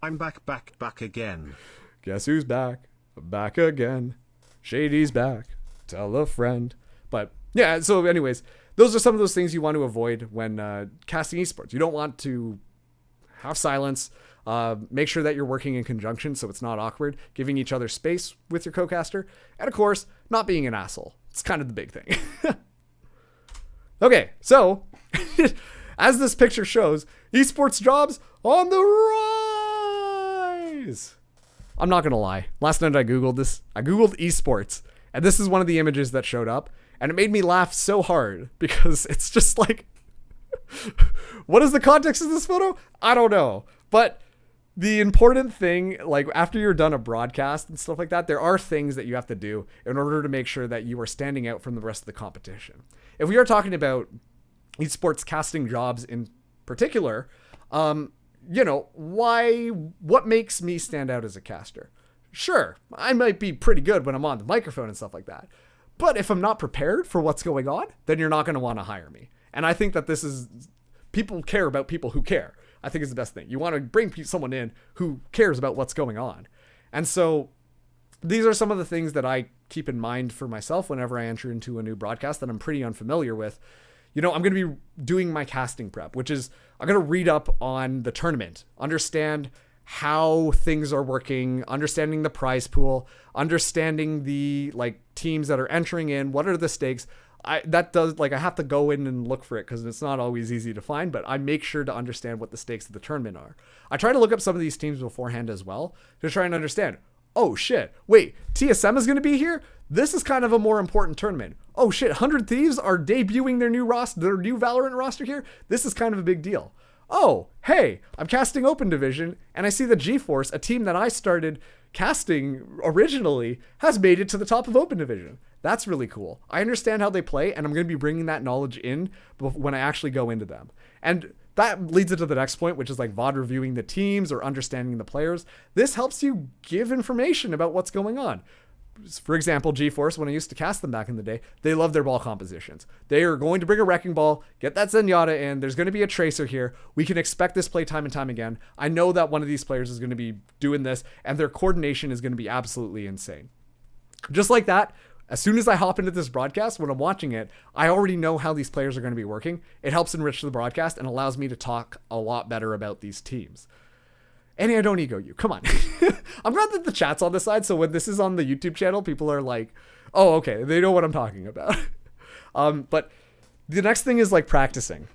I'm back again. Guess who's back? Back again. Shady's back. Tell a friend. But yeah, so anyways, those are some of those things you want to avoid when casting esports. You don't want to have silence. Make sure that you're working in conjunction so it's not awkward. Giving each other space with your co-caster. And of course, not being an asshole. It's kind of the big thing. Okay, so as this picture shows, esports jobs on the rise. I'm not going to lie. Last night I Googled this. I Googled esports, and this is one of the images that showed up, and it made me laugh so hard because it's just like, what is the context of this photo? I don't know. But the important thing, like, after you're done a broadcast and stuff like that, there are things that you have to do in order to make sure that you are standing out from the rest of the competition. If we are talking about esports casting jobs in particular, you know, what makes me stand out as a caster? Sure, I might be pretty good when I'm on the microphone and stuff like that. But if I'm not prepared for what's going on, then you're not going to want to hire me. And I think that people care about people who care. I think it's the best thing. You want to bring someone in who cares about what's going on. And so these are some of the things that I keep in mind for myself whenever I enter into a new broadcast that I'm pretty unfamiliar with. You know, I'm going to be doing my casting prep, which is I'm going to read up on the tournament, understand how things are working, understanding the prize pool, understanding the, like, teams that are entering in, what are the stakes. I have to go in and look for it because it's not always easy to find, but I make sure to understand what the stakes of the tournament are. I try to look up some of these teams beforehand as well to try and understand, oh shit, wait, TSM is going to be here? This is kind of a more important tournament. Oh shit, 100 Thieves are debuting their new VALORANT roster here? This is kind of a big deal. Oh, hey, I'm casting Open Division, and I see the GeForce, a team that I started, casting originally has made it to the top of Open Division. That's really cool. I understand how they play, and I'm going to be bringing that knowledge in when I actually go into them. And that leads into the next point, which is like VOD reviewing the teams or understanding the players. This helps you give information about what's going on. For example, GeForce, when I used to cast them back in the day, they love their ball compositions. They are going to bring a Wrecking Ball, get that Zenyatta in. There's going to be a Tracer here. We can expect this play time and time again. I know that one of these players is going to be doing this, and their coordination is going to be absolutely insane. Just like that, as soon as I hop into this broadcast, when I'm watching it, I already know how these players are going to be working. It helps enrich the broadcast and allows me to talk a lot better about these teams. Annie, I don't ego you. Come on. I'm glad that the chat's on the side, so when this is on the YouTube channel, people are like, oh, okay, they know what I'm talking about. But the next thing is like practicing.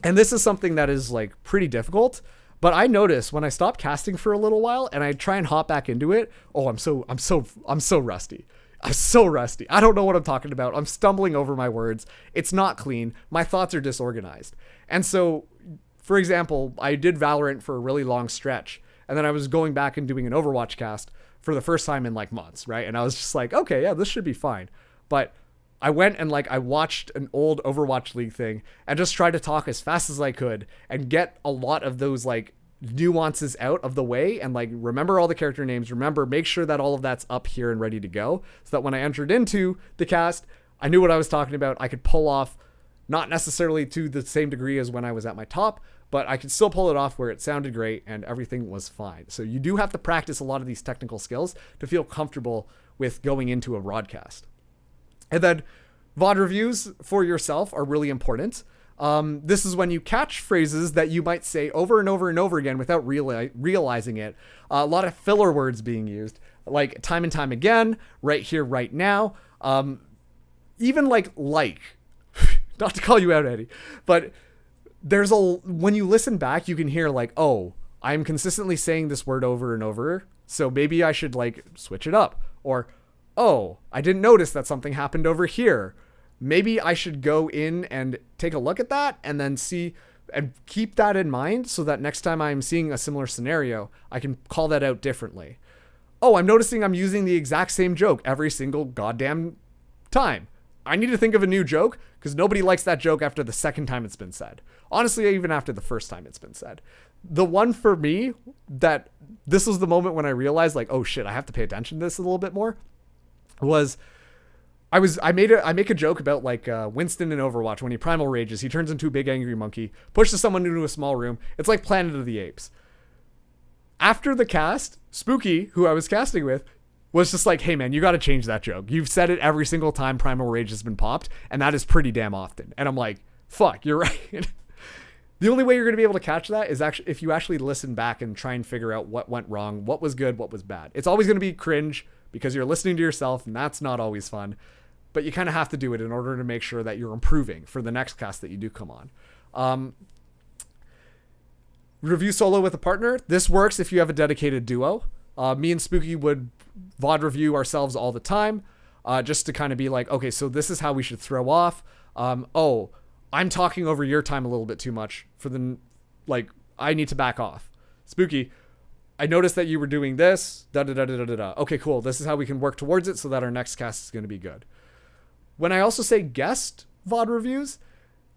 And this is something that is like pretty difficult. But I notice when I stop casting for a little while and I try and hop back into it, oh, I'm so rusty. I'm so rusty. I don't know what I'm talking about. I'm stumbling over my words. It's not clean. My thoughts are disorganized. And so, for example, I did Valorant for a really long stretch, and then I was going back and doing an Overwatch cast for the first time in like months, right? And I was just like, okay, yeah, this should be fine. But I went and like I watched an old Overwatch League thing and just tried to talk as fast as I could and get a lot of those like nuances out of the way and like remember all the character names, make sure that all of that's up here and ready to go, so that when I entered into the cast, I knew what I was talking about. I could pull off, not necessarily to the same degree as when I was at my top, but I could still pull it off where it sounded great and everything was fine. So you do have to practice a lot of these technical skills to feel comfortable with going into a broadcast. And then VOD reviews for yourself are really important. This is when you catch phrases that you might say over and over and over again without realizing it. A lot of filler words being used, like time and time again, right here, right now. Even like, not to call you out, Eddie, but when you listen back, you can hear like, oh, I'm consistently saying this word over and over, so maybe I should like switch it up. Or, oh, I didn't notice that something happened over here. Maybe I should go in and take a look at that and then see and keep that in mind so that next time I'm seeing a similar scenario, I can call that out differently. Oh, I'm noticing I'm using the exact same joke every single goddamn time. I need to think of a new joke because nobody likes that joke after the second time it's been said. Honestly, even after the first time it's been said. The one for me that this was the moment when I realized like, oh shit, I have to pay attention to this a little bit more was I make a joke about like Winston in Overwatch. When he primal rages, he turns into a big angry monkey, pushes someone into a small room. It's like Planet of the Apes. After the cast, Spooky, who I was casting with, was just like, hey man, you got to change that joke. You've said it every single time primal rage has been popped, and that is pretty damn often. And I'm like, fuck, you're right. The only way you're going to be able to catch that is actually if you actually listen back and try and figure out what went wrong, what was good, what was bad. It's always going to be cringe because you're listening to yourself, and that's not always fun. But you kind of have to do it in order to make sure that you're improving for the next cast that you do come on. Review solo with a partner. This works if you have a dedicated duo. Me and Spooky would VOD review ourselves all the time, just to kind of be like, okay, so this is how we should throw off. Oh, I'm talking over your time a little bit too much I need to back off. Spooky, I noticed that you were doing this, Okay, cool. This is how we can work towards it so that our next cast is going to be good. When I also say guest VOD reviews,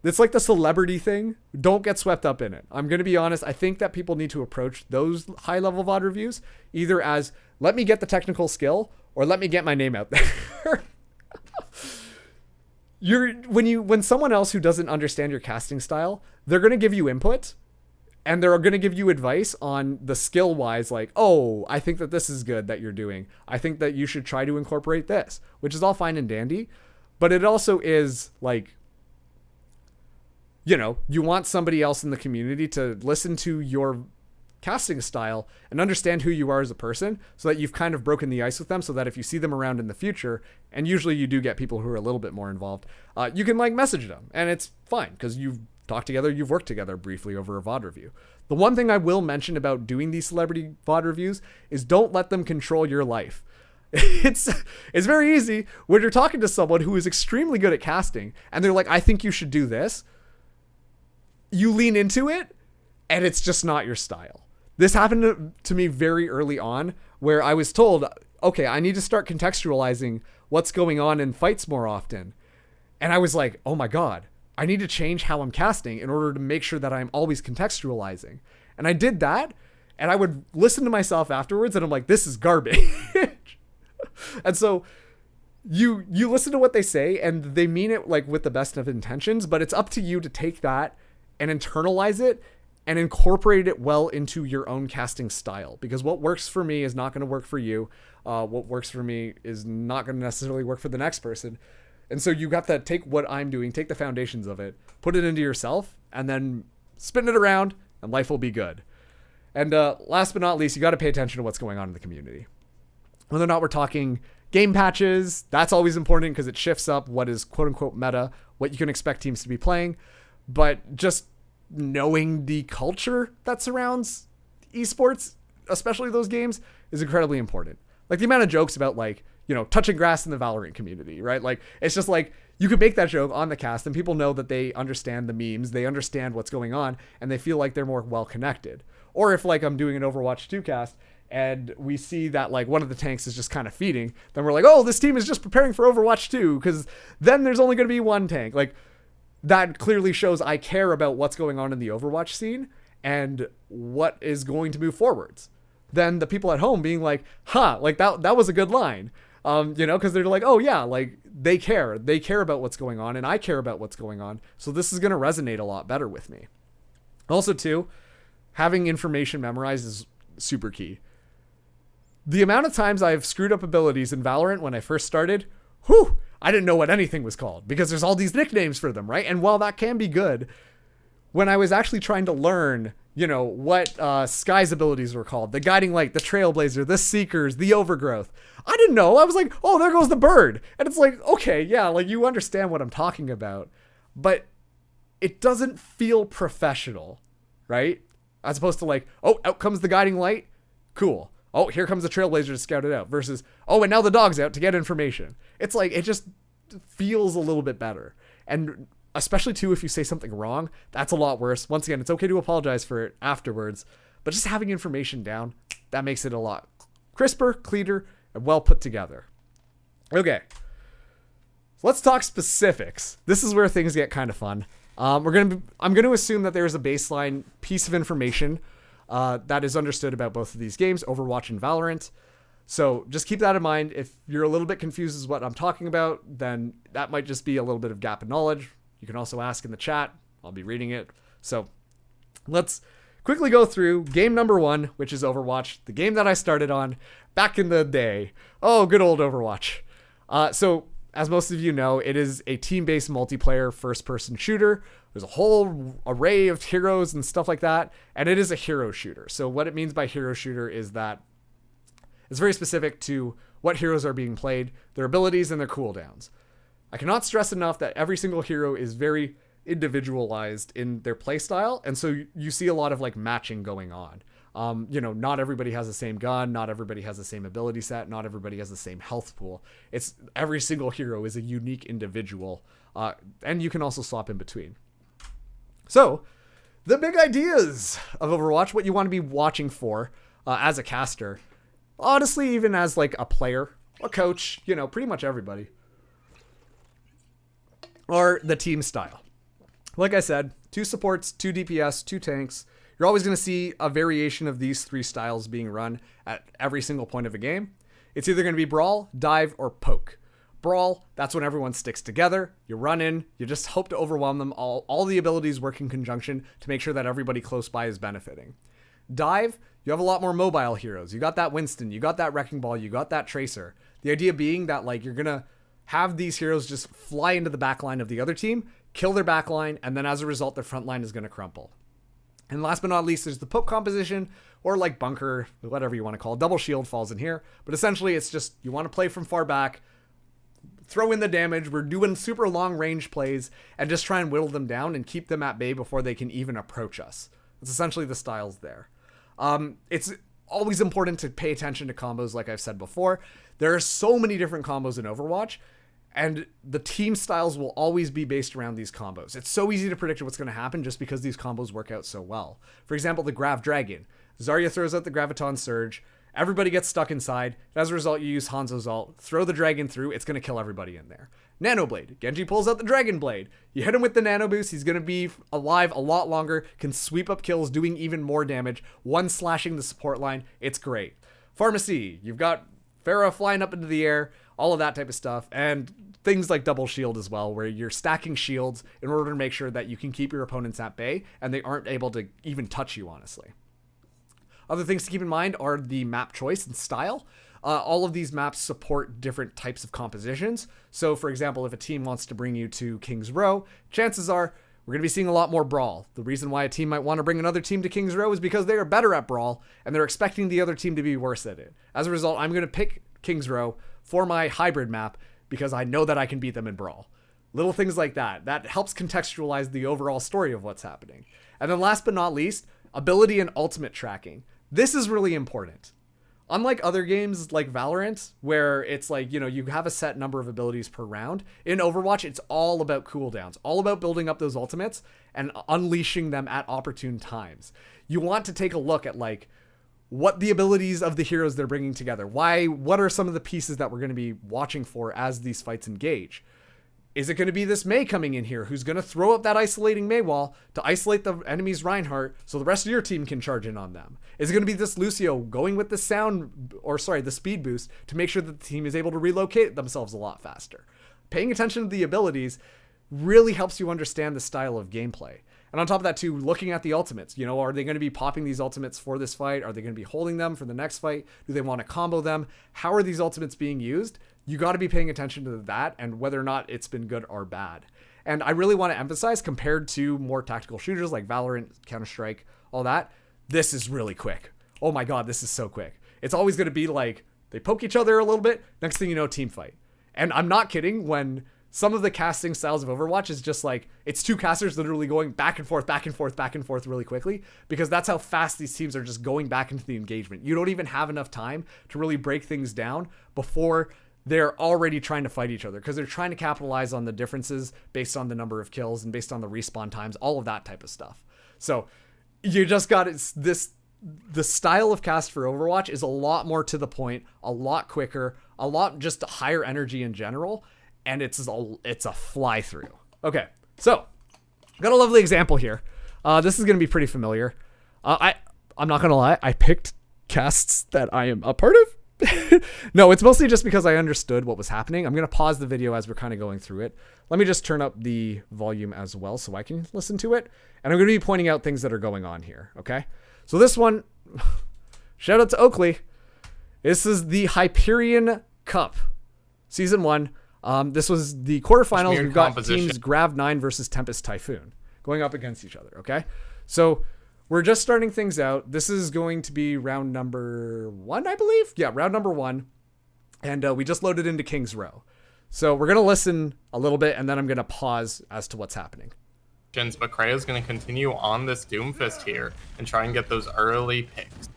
it's like the celebrity thing. Don't get swept up in it. I'm going to be honest. I think that people need to approach those high level VOD reviews either as let me get the technical skill or let me get my name out there. When someone else who doesn't understand your casting style, they're going to give you input and they're going to give you advice on the skill wise, like, oh, I think that this is good that you're doing. I think that you should try to incorporate this, which is all fine and dandy. But it also is like, you want somebody else in the community to listen to your casting style and understand who you are as a person so that you've kind of broken the ice with them so that if you see them around in the future, and usually you do get people who are a little bit more involved, you can like message them and it's fine because you've talked together, you've worked together briefly over a VOD review. The one thing I will mention about doing these celebrity VOD reviews is don't let them control your life. It's very easy when you're talking to someone who is extremely good at casting and they're like, I think you should do this. You lean into it and it's just not your style. This happened to me very early on, where I was told, okay, I need to start contextualizing what's going on in fights more often. And I was like, oh my God, I need to change how I'm casting in order to make sure that I'm always contextualizing. And I did that, and I would listen to myself afterwards, and I'm like, this is garbage. And so you listen to what they say, and they mean it like with the best of intentions, but it's up to you to take that and internalize it and incorporate it well into your own casting style. Because what works for me is not going to work for you. What works for me is not going to necessarily work for the next person. And so you got to take what I'm doing, take the foundations of it, put it into yourself, and then spin it around, and life will be good. And last but not least, you got to pay attention to what's going on in the community. Whether or not we're talking game patches, that's always important because it shifts up what is quote unquote meta, what you can expect teams to be playing. But just knowing the culture that surrounds esports, especially those games, is incredibly important. Like the amount of jokes about like, you know, touching grass in the VALORANT community, right? Like it's just like you could make that joke on the cast and people know that they understand the memes, they understand what's going on, and they feel like they're more well connected. Or if like I'm doing an Overwatch 2 cast and we see that like one of the tanks is just kind of feeding, then we're like, oh, this team is just preparing for Overwatch 2 because then there's only going to be one tank. Like that clearly shows I care about what's going on in the Overwatch scene and what is going to move forwards. Then the people at home being like, huh, like that was a good line. You know, because they're like, oh yeah, like they care about what's going on and I care about what's going on. So this is going to resonate a lot better with me. Also too, having information memorized is super key. The amount of times I've screwed up abilities in Valorant when I first started, I didn't know what anything was called because there's all these nicknames for them, right? And while that can be good, when I was actually trying to learn, you know, what Sky's abilities were called, the Guiding Light, the Trailblazer, the Seekers, the Overgrowth, I didn't know. I was like, oh, there goes the bird. And it's like, okay, yeah, like you understand what I'm talking about, but it doesn't feel professional, right? As opposed to like, oh, out comes the Guiding Light. Cool. Oh, here comes the Trailblazer to scout it out versus, oh, and now the dog's out to get information. It's like, it just feels a little bit better. And especially too, if you say something wrong, that's a lot worse. Once again, it's okay to apologize for it afterwards, but just having information down, that makes it a lot crisper, cleaner, and well put together. Okay. So let's talk specifics. This is where things get kind of fun. I'm going to assume that there's a baseline piece of information that is understood about both of these games, Overwatch and Valorant. So just keep that in mind. If you're a little bit confused as what I'm talking about, then that might just be a little bit of gap in knowledge. You can also ask in the chat. I'll be reading it. So let's quickly go through game number 1, which is Overwatch, the game that I started on back in the day. Oh, good old Overwatch. So as most of you know, it is a team-based multiplayer first-person shooter. There's a whole array of heroes and stuff like that, and it is a hero shooter. So what it means by hero shooter is that it's very specific to what heroes are being played, their abilities, and their cooldowns. I cannot stress enough that every single hero is very individualized in their playstyle, and so you see a lot of like matching going on. You know, not everybody has the same gun, not everybody has the same ability set, not everybody has the same health pool. It's every single hero is a unique individual, and you can also swap in between. So, the big ideas of Overwatch, what you want to be watching for as a caster, honestly, even as like a player, a coach, you know, pretty much everybody, are the team style. Like I said, 2 supports, 2 DPS, 2 tanks. You're always going to see a variation of these 3 styles being run at every single point of a game. It's either going to be brawl, dive, or poke. Brawl, that's when everyone sticks together. You run in, you just hope to overwhelm them. All the abilities work in conjunction to make sure that everybody close by is benefiting. Dive, you have a lot more mobile heroes. You got that Winston, you got that Wrecking Ball, you got that Tracer. The idea being that like you're going to have these heroes just fly into the back line of the other team, kill their back line, and then as a result, their front line is going to crumple. And last but not least, there's the poke composition, or like bunker, whatever you want to call it. Double shield falls in here. But essentially, it's just, you want to play from far back, throw in the damage, we're doing super long range plays, and just try and whittle them down and keep them at bay before they can even approach us. It's essentially the styles there. It's always important to pay attention to combos, like I've said before. There are so many different combos in Overwatch, and the team styles will always be based around these combos. It's so easy to predict what's going to happen just because these combos work out so well. For example, the Grav Dragon. Zarya throws out the Graviton Surge. Everybody gets stuck inside. As a result, you use Hanzo's ult, throw the dragon through. It's going to kill everybody in there. Nano Blade. Genji pulls out the Dragon Blade. You hit him with the Nano Boost. He's going to be alive a lot longer, can sweep up kills, doing even more damage. One slashing the support line. It's great. Pharmacy. You've got Pharah flying up into the air, all of that type of stuff. And things like double shield as well, where you're stacking shields in order to make sure that you can keep your opponents at bay and they aren't able to even touch you, honestly. Other things to keep in mind are the map choice and style. All of these maps support different types of compositions. So, for example, if a team wants to bring you to King's Row, chances are we're going to be seeing a lot more Brawl. The reason why a team might want to bring another team to King's Row is because they are better at Brawl, and they're expecting the other team to be worse at it. As a result, I'm going to pick King's Row for my hybrid map because I know that I can beat them in Brawl. Little things like that. That helps contextualize the overall story of what's happening. And then last but not least, ability and ultimate tracking. This is really important. Unlike other games like Valorant, where it's like, you know, you have a set number of abilities per round, in Overwatch, it's all about cooldowns, all about building up those ultimates and unleashing them at opportune times. You want to take a look at, like, what the abilities of the heroes they're bringing together. What are some of the pieces that we're going to be watching for as these fights engage? Is it going to be this Mei coming in here who's going to throw up that isolating Mei wall to isolate the enemy's Reinhardt so the rest of your team can charge in on them? Is it going to be this Lucio going with the the speed boost to make sure that the team is able to relocate themselves a lot faster? Paying attention to the abilities really helps you understand the style of gameplay. And on top of that too, looking at the ultimates, you know, are they going to be popping these ultimates for this fight? Are they going to be holding them for the next fight? Do they want to combo them? How are these ultimates being used? You got to be paying attention to that and whether or not it's been good or bad. And I really want to emphasize, compared to more tactical shooters like Valorant, Counter-Strike, all that, this is really quick. Oh my God, this is so quick. It's always going to be like, they poke each other a little bit, next thing you know, team fight. And I'm not kidding when some of the casting styles of Overwatch is just like, it's two casters literally going back and forth, back and forth, back and forth really quickly, because that's how fast these teams are just going back into the engagement. You don't even have enough time to really break things down before they're already trying to fight each other, because they're trying to capitalize on the differences based on the number of kills and based on the respawn times, all of that type of stuff. So you just got the style of cast for Overwatch is a lot more to the point, a lot quicker, a lot just higher energy in general. And it's a fly through. Okay, so got a lovely example here. This is going to be pretty familiar. I'm not going to lie. I picked casts that I am a part of. No, it's mostly just because I understood what was happening. I'm going to pause the video as we're kind of going through it. Let me just turn up the volume as well so I can listen to it. And I'm going to be pointing out things that are going on here. Okay, so this one, shout out to Oakley. This is the Hyperion Cup, Season 1. This was the quarterfinals. We've got teams Grav9 versus Tempest Typhoon going up against each other, okay? So we're just starting things out. This is going to be round number 1, I believe. Yeah, round number 1. And we just loaded into King's Row. So we're going to listen a little bit, and then I'm going to pause as to what's happening. But Krea's going to continue on this Doomfist here and try and get those early picks.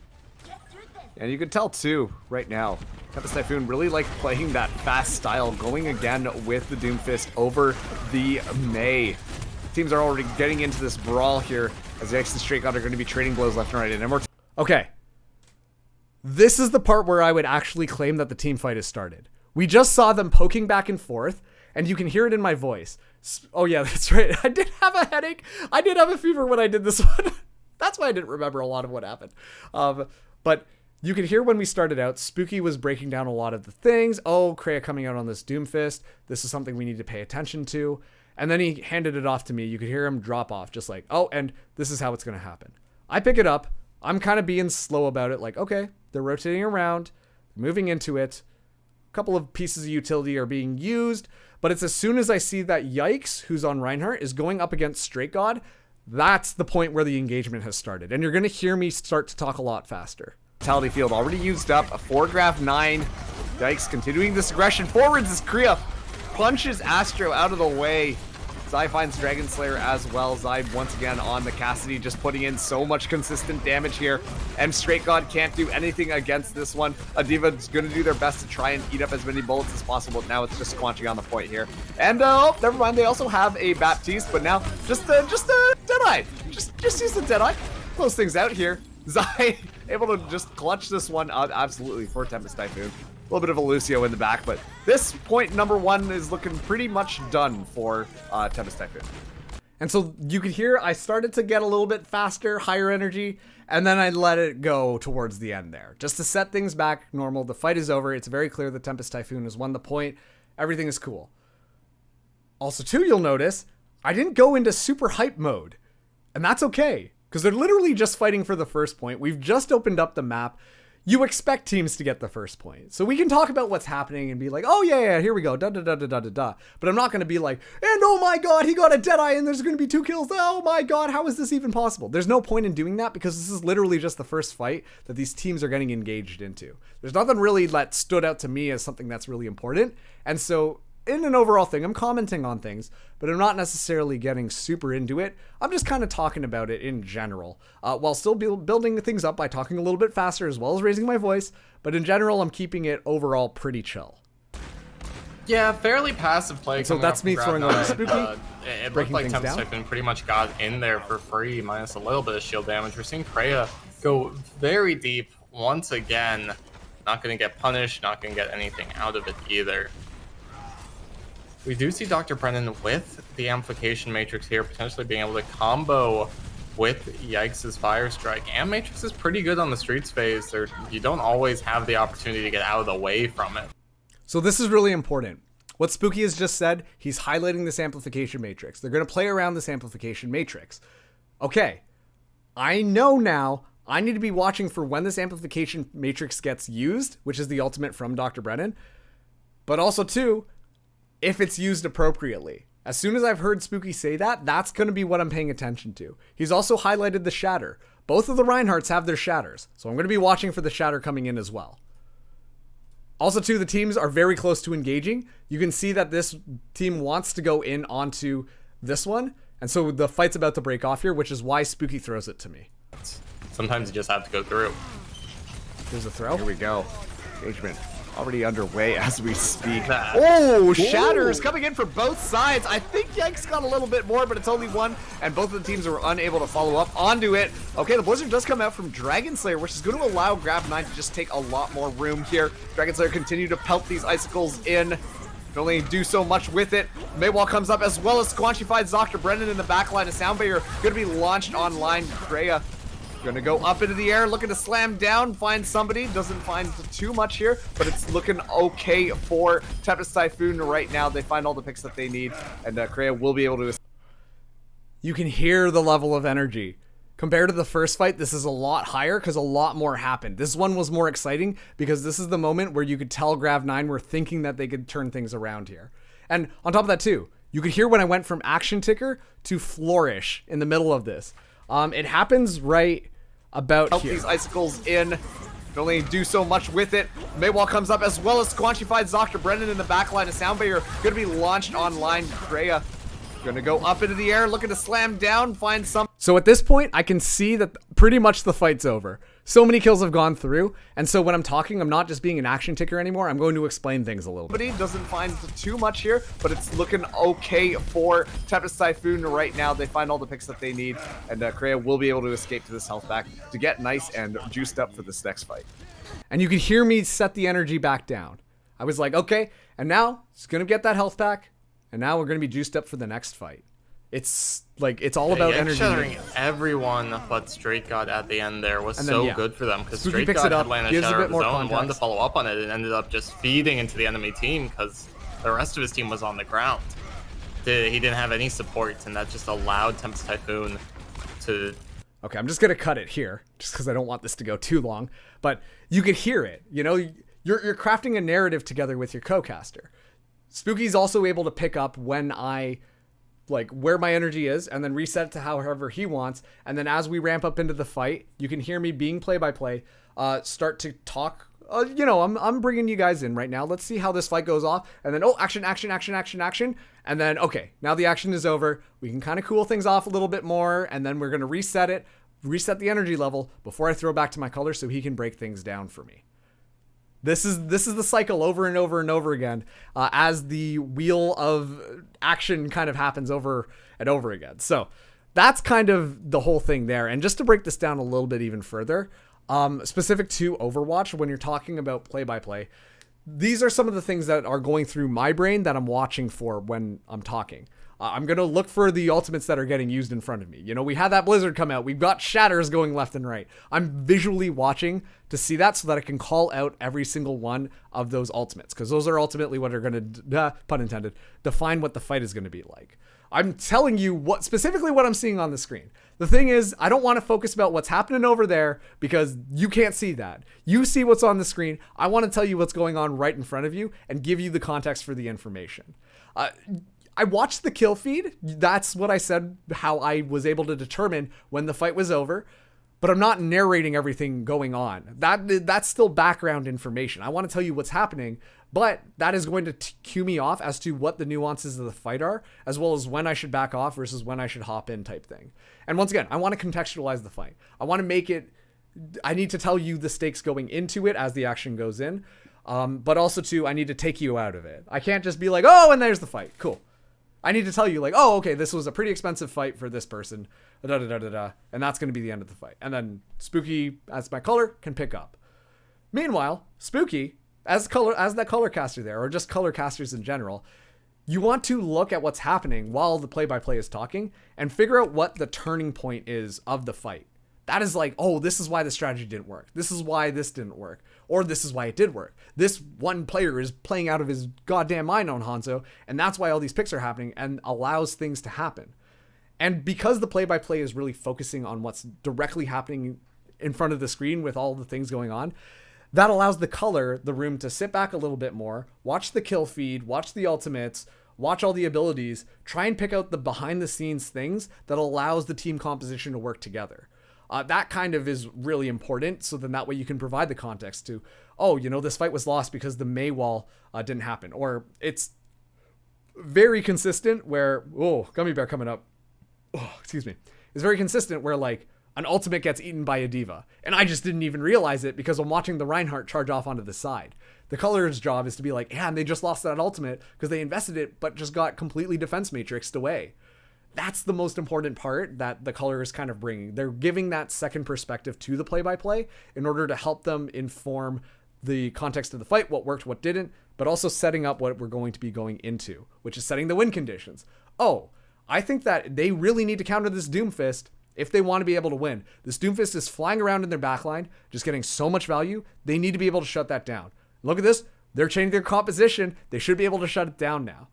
And you can tell too, right now, Tempest Typhoon really like playing that fast style, going again with the Doomfist over the Mei. Teams are already getting into this brawl here, as the X and Straight God are going to be trading blows left and right. And we're okay. This is the part where I would actually claim that the team fight has started. We just saw them poking back and forth, and you can hear it in my voice. Oh yeah, that's right. I did have a headache. I did have a fever when I did this one. That's why I didn't remember a lot of what happened. But you could hear when we started out, Spooky was breaking down a lot of the things. Oh, Krea coming out on this Doomfist. This is something we need to pay attention to. And then he handed it off to me. You could hear him drop off, just like, oh, and this is how it's going to happen. I pick it up. I'm kind of being slow about it. Like, okay, they're rotating around, moving into it. A couple of pieces of utility are being used. But it's as soon as I see that Yikes, who's on Reinhardt, is going up against Straight God, that's the point where the engagement has started. And you're going to hear me start to talk a lot faster. Vitality field already used up, a 4 Grav9. Yikes, continuing this aggression forwards as Krea punches Astro out of the way. Zai finds Dragon Slayer as well. Zai once again on the Cassidy, just putting in so much consistent damage here. And Straight God can't do anything against this one. Adiva's going to do their best to try and eat up as many bullets as possible. Now it's just squanching on the point here. And, oh, never mind. They also have a Baptiste, but now just a Deadeye. Just use the Deadeye. Close things out here. Zai able to just clutch this one up absolutely for Tempest Typhoon. A little bit of a Lucio in the back, but this point number 1 is looking pretty much done for Tempest Typhoon. And so you could hear I started to get a little bit faster, higher energy, and then I let it go towards the end there. Just to set things back normal. The fight is over. It's very clear that Tempest Typhoon has won the point. Everything is cool. Also, too, you'll notice I didn't go into super hype mode. And that's okay, because they're literally just fighting for the first point. We've just opened up the map. You expect teams to get the first point. So we can talk about what's happening and be like, oh yeah, here we go, da-da-da-da-da-da-da. But I'm not going to be like, and oh my god, he got a Deadeye and there's going to be 2 kills. Oh my god, how is this even possible? There's no point in doing that because this is literally just the first fight that these teams are getting engaged into. There's nothing really that stood out to me as something that's really important. And so in an overall thing, I'm commenting on things, but I'm not necessarily getting super into it. I'm just kind of talking about it in general, while still building things up by talking a little bit faster as well as raising my voice. But in general, I'm keeping it overall pretty chill. Yeah, fairly passive play. So that's me throwing on Spooky. It looked like Tempest Typhoon pretty much got in there for free, minus a little bit of shield damage. We're seeing Kreia go very deep once again. Not going to get punished, not going to get anything out of it either. We do see Dr. Brennan with the Amplification Matrix here, potentially being able to combo with Yikes' Fire Strike. And Matrix is pretty good on the Streets phase. You don't always have the opportunity to get out of the way from it. So this is really important. What Spooky has just said, he's highlighting this Amplification Matrix. They're going to play around this Amplification Matrix. Okay, I know now I need to be watching for when this Amplification Matrix gets used, which is the ultimate from Dr. Brennan. But also, too, if it's used appropriately. As soon as I've heard Spooky say that, that's going to be what I'm paying attention to. He's also highlighted the Shatter. Both of the Reinhardts have their Shatters, so I'm going to be watching for the Shatter coming in as well. Also, too, the teams are very close to engaging. You can see that this team wants to go in onto this one, and so the fight's about to break off here, which is why Spooky throws it to me. Sometimes you just have to go through. There's a throw. Here we go. Engagement already underway as we speak. Oh, Shatters coming in for both sides. I think Yikes got a little bit more, but it's only one, and both of the teams were unable to follow up onto it. Okay, the Blizzard does come out from Dragon Slayer, which is going to allow Grav9 to just take a lot more room here. Dragon Slayer continue to pelt these icicles in. Can only do so much with it. Maywall comes up as well as Squanchy finds Dr. Brennan in the backline. A Sound Barrier going to be launched online. Kreia gonna go up into the air, looking to slam down, find somebody. Doesn't find too much here, but it's looking okay for Tempest Typhoon right now. They find all the picks that they need, and Kreia will be able to. You can hear the level of energy. Compared to the first fight, this is a lot higher because a lot more happened. This one was more exciting because this is the moment where you could tell Grav9 were thinking that they could turn things around here. And on top of that too, you could hear when I went from Action Ticker to Flourish in the middle of this. It happens right about Help here. these icicles in. Can only do so much with it. Maywall comes up as well as Squanchy finds Dr. Brennan in the backline. A Sound Barrier gonna be launched online. Kreia gonna go up into the air, looking to slam down, find some. So at this point, I can see that pretty much the fight's over. So many kills have gone through, and so when I'm talking, I'm not just being an action ticker anymore. I'm going to explain things a little bit. Somebody doesn't find too much here, but it's looking okay for Tempest Typhoon right now. They find all the picks that they need, and Kreia will be able to escape to this health back to get nice and juiced up for this next fight. And you can hear me set the energy back down. I was like, okay, and now it's going to get that health back, and now we're going to be juiced up for the next fight. It's like, it's all about energy. Shattering everyone but Straight God at the end there was good for them, because Straight picks God it up, had landed gives a Shatter bit of his more own, wanted to context. follow up on it, and ended up just feeding into the enemy team because the rest of his team was on the ground. He didn't have any support, and that just allowed Tempest Typhoon to... Okay, I'm just going to cut it here, just because I don't want this to go too long. But you could hear it. You know, you're crafting a narrative together with your co-caster. Spooky's also able to pick up when I... like where my energy is, and then reset it to however he wants. And then as we ramp up into the fight, you can hear me being play-by-play, start to talk. You know, I'm bringing you guys in right now. Let's see how this fight goes off. And then, oh, action, action, action, action, action. And then, okay, now the action is over. We can kind of cool things off a little bit more. And then we're going to reset the energy level before I throw back to my color so he can break things down for me. This is the cycle over and over and over again, as the wheel of action kind of happens over and over again. So that's kind of the whole thing there. And just to break this down a little bit even further, specific to Overwatch, when you're talking about play-by-play, these are some of the things that are going through my brain that I'm watching for when I'm talking. I'm going to look for the ultimates that are getting used in front of me. You know, we had that Blizzard come out. We've got shatters going left and right. I'm visually watching to see that so that I can call out every single one of those ultimates, because those are ultimately what are going to, pun intended, define what the fight is going to be like. I'm telling you what specifically what I'm seeing on the screen. The thing is, I don't want to focus about what's happening over there because you can't see that. You see what's on the screen. I want to tell you what's going on right in front of you and give you the context for the information. I watched the kill feed. That's what I said, how I was able to determine when the fight was over, but I'm not narrating everything going on. That's still background information. I want to tell you what's happening, but that is going to cue me off as to what the nuances of the fight are, as well as when I should back off versus when I should hop in type thing. And once again, I want to contextualize the fight. I want to make it, I need to tell you the stakes going into it as the action goes in, but also too, I need to take you out of it. I can't just be like, oh, and there's the fight. Cool. I need to tell you like, oh, okay, this was a pretty expensive fight for this person, and that's going to be the end of the fight. And then Spooky, as my color, can pick up. Meanwhile, Spooky, as that color caster there, or just color casters in general, you want to look at what's happening while the play-by-play is talking and figure out what the turning point is of the fight. That is like, oh, this is why the strategy didn't work. This is why this didn't work. Or this is why it did work. This one player is playing out of his goddamn mind on Hanzo, and that's why all these picks are happening and allows things to happen. And because the play-by-play is really focusing on what's directly happening in front of the screen with all the things going on, that allows the color, the room to sit back a little bit more, watch the kill feed, watch the ultimates, watch all the abilities, try and pick out the behind-the-scenes things that allows the team composition to work together. That kind of is really important, so then that way you can provide the context to, oh, you know, this fight was lost because the Mei wall didn't happen. Or it's very consistent where, oh, Gummy Bear coming up. Oh, excuse me. It's very consistent where, like, an ultimate gets eaten by a diva. And I just didn't even realize it because I'm watching the Reinhardt charge off onto the side. The color's job is to be like, yeah, and they just lost that ultimate because they invested it, but just got completely defense matrixed away. That's the most important part that the color is kind of bringing. They're giving that second perspective to the play-by-play in order to help them inform the context of the fight, what worked, what didn't, but also setting up what we're going to be going into, which is setting the win conditions. Oh, I think that they really need to counter this Doomfist if they want to be able to win. This Doomfist is flying around in their backline, just getting so much value. They need to be able to shut that down. Look at this. They're changing their composition. They should be able to shut it down now.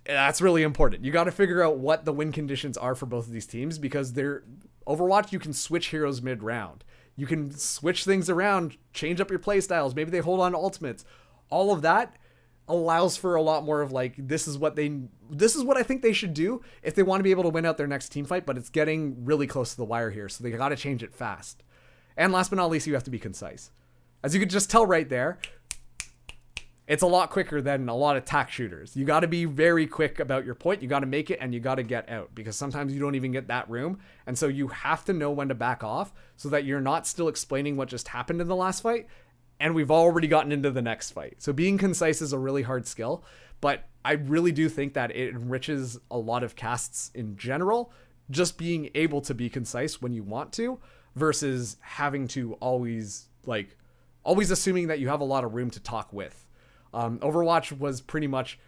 That's really important. You got to figure out what the win conditions are for both of these teams because they're Overwatch. You can switch heroes mid-round. You can switch things around, change up your play styles. Maybe they hold on to ultimates. All of that allows for a lot more of like, this is what I think they should do if they want to be able to win out their next team fight, but it's getting really close to the wire here. So they got to change it fast. And last but not least, you have to be concise. As you could just tell right there, it's a lot quicker than a lot of tack shooters. You got to be very quick about your point. You got to make it and you got to get out because sometimes you don't even get that room. And so you have to know when to back off so that you're not still explaining what just happened in the last fight. And we've already gotten into the next fight. So being concise is a really hard skill, but I really do think that it enriches a lot of casts in general, just being able to be concise when you want to versus having to always assuming that you have a lot of room to talk with. Overwatch was pretty much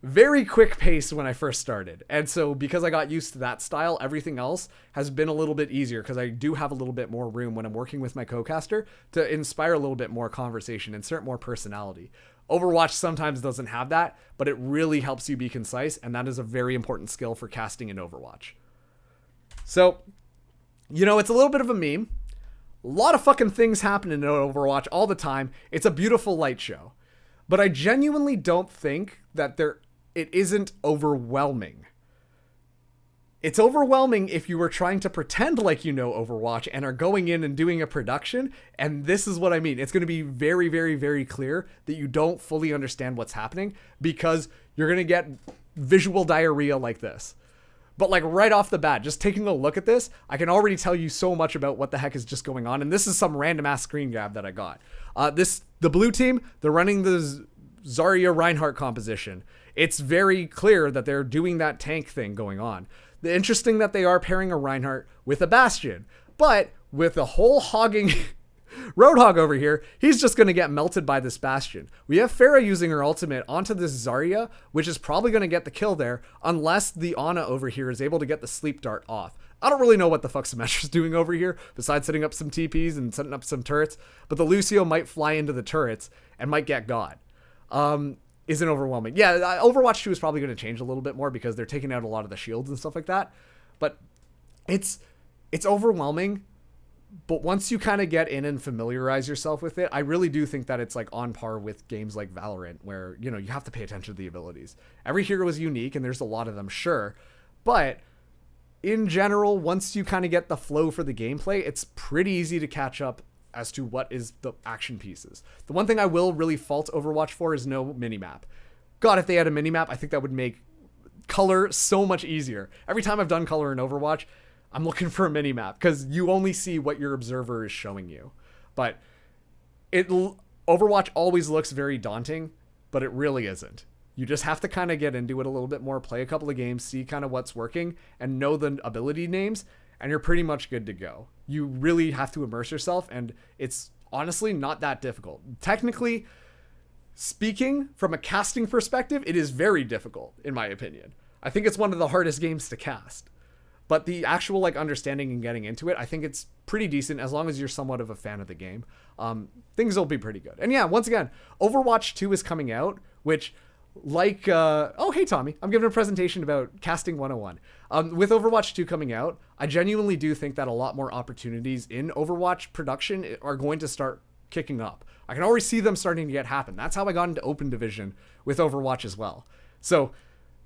very quick pace when I first started. And so because I got used to that style, everything else has been a little bit easier because I do have a little bit more room when I'm working with my co-caster to inspire a little bit more conversation, insert more personality. Overwatch sometimes doesn't have that, but it really helps you be concise. And that is a very important skill for casting in Overwatch. So, you know, it's a little bit of a meme. A lot of fucking things happen in Overwatch all the time. It's a beautiful light show. But I genuinely don't think that it isn't overwhelming. It's overwhelming if you were trying to pretend like you know Overwatch and are going in and doing a production. And this is what I mean. It's going to be very, very, very clear that you don't fully understand what's happening because you're going to get visual diarrhea like this. But like right off the bat, just taking a look at this, I can already tell you so much about what the heck is just going on. And this is some random ass screen grab that I got. The blue team, they're running the Zarya Reinhardt composition. it's very clear that they're doing that tank thing going on. The interesting that they are pairing a Reinhardt with a Bastion, but with a whole hogging Roadhog over here, he's just going to get melted by this Bastion. We have Pharah using her ultimate onto this Zarya, which is probably going to get the kill there, unless the Ana over here is able to get the sleep dart off. I don't really know what the fuck Symmetra's doing over here, besides setting up some TPs and setting up some turrets, but the Lucio might fly into the turrets and might get God. Isn't overwhelming. Yeah, Overwatch 2 is probably going to change a little bit more because they're taking out a lot of the shields and stuff like that, but it's overwhelming. But once you kind of get in and familiarize yourself with it, I really do think that it's like on par with games like Valorant, where, you know, you have to pay attention to the abilities. Every hero is unique and there's a lot of them, sure. But in general, once you kind of get the flow for the gameplay, it's pretty easy to catch up as to what is the action pieces. The one thing I will really fault Overwatch for is no minimap. God, if they had a minimap, I think that would make color so much easier. Every time I've done color in Overwatch, I'm looking for a mini-map because you only see what your observer is showing you. But Overwatch always looks very daunting, but it really isn't. You just have to kind of get into it a little bit more, play a couple of games, see kind of what's working, and know the ability names, and you're pretty much good to go. You really have to immerse yourself, and it's honestly not that difficult. Technically speaking, from a casting perspective, it is very difficult, in my opinion. I think it's one of the hardest games to cast. But the actual like understanding and getting into it, I think it's pretty decent as long as you're somewhat of a fan of the game. Things will be pretty good. And yeah, once again, Overwatch 2 is coming out, which like, oh, hey, Tommy, I'm giving a presentation about casting 101. With Overwatch 2 coming out, I genuinely do think that a lot more opportunities in Overwatch production are going to start kicking up. I can already see them starting to get happen. That's how I got into Open Division with Overwatch as well. So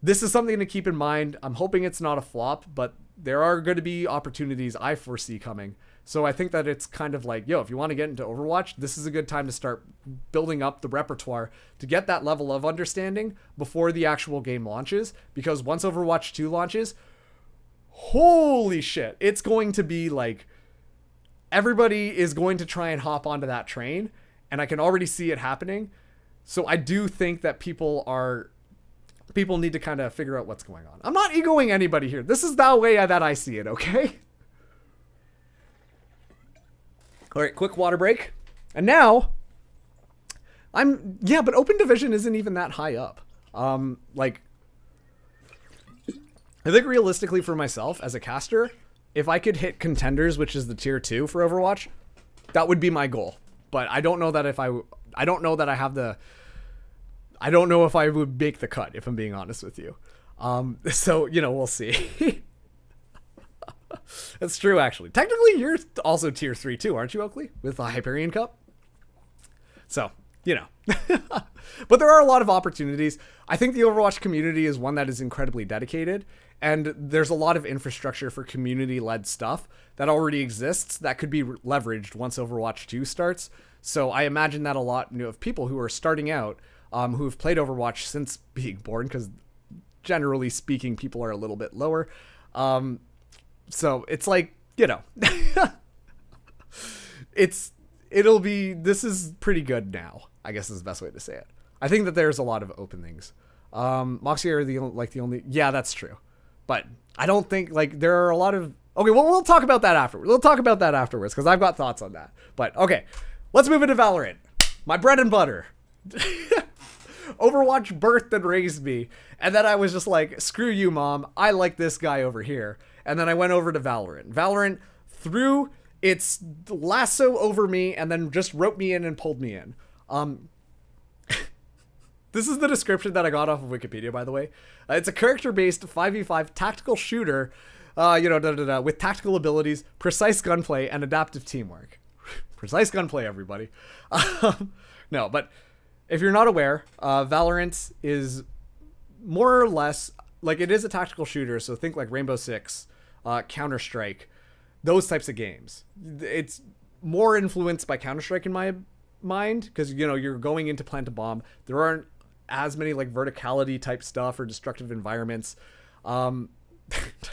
this is something to keep in mind. I'm hoping it's not a flop, but there are going to be opportunities I foresee coming. So I think that it's kind of like, yo, if you want to get into Overwatch, this is a good time to start building up the repertoire to get that level of understanding before the actual game launches. Because once Overwatch 2 launches, holy shit, it's going to be like everybody is going to try and hop onto that train. And I can already see it happening. So I do think that people need to kind of figure out what's going on. I'm not egoing anybody here. This is the way that I see it, okay? All right, quick water break. And now, but Open Division isn't even that high up. Like, I think realistically for myself as a caster, if I could hit Contenders, which is the tier 2 for Overwatch, that would be my goal. But I don't know that if I don't know that I have the... I don't know if I would make the cut, if I'm being honest with you. So, you know, we'll see. That's true, actually. Technically, you're also tier 3 too, aren't you, Oakley? With the Hyperion Cup? So, you know. But there are a lot of opportunities. I think the Overwatch community is one that is incredibly dedicated. And there's a lot of infrastructure for community-led stuff that already exists that could be leveraged once Overwatch 2 starts. So I imagine that a lot of people who are starting out, who have played Overwatch since being born, because generally speaking, people are a little bit lower. So it's like, you know, this is pretty good now, I guess is the best way to say it. I think that there's a lot of openings. Moxie are the only, yeah, that's true. But I don't think like there are a lot of, okay, well, we'll talk about that afterwards. Because I've got thoughts on that. But okay, let's move into Valorant. My bread and butter. Overwatch birthed and raised me, and then I was just like, screw you, mom, I like this guy over here. And then I went over to Valorant. Valorant threw its lasso over me and then just roped me in and pulled me in. This is the description that I got off of Wikipedia, by the way. It's a character-based 5v5 tactical shooter, with tactical abilities, precise gunplay, and adaptive teamwork. Precise gunplay, everybody. No, but if you're not aware, Valorant is more or less, like, it is a tactical shooter, so think like Rainbow Six, Counter-Strike, those types of games. It's more influenced by Counter-Strike in my mind, because, you know, you're going into plant a bomb. There aren't as many, like, verticality type stuff or destructive environments.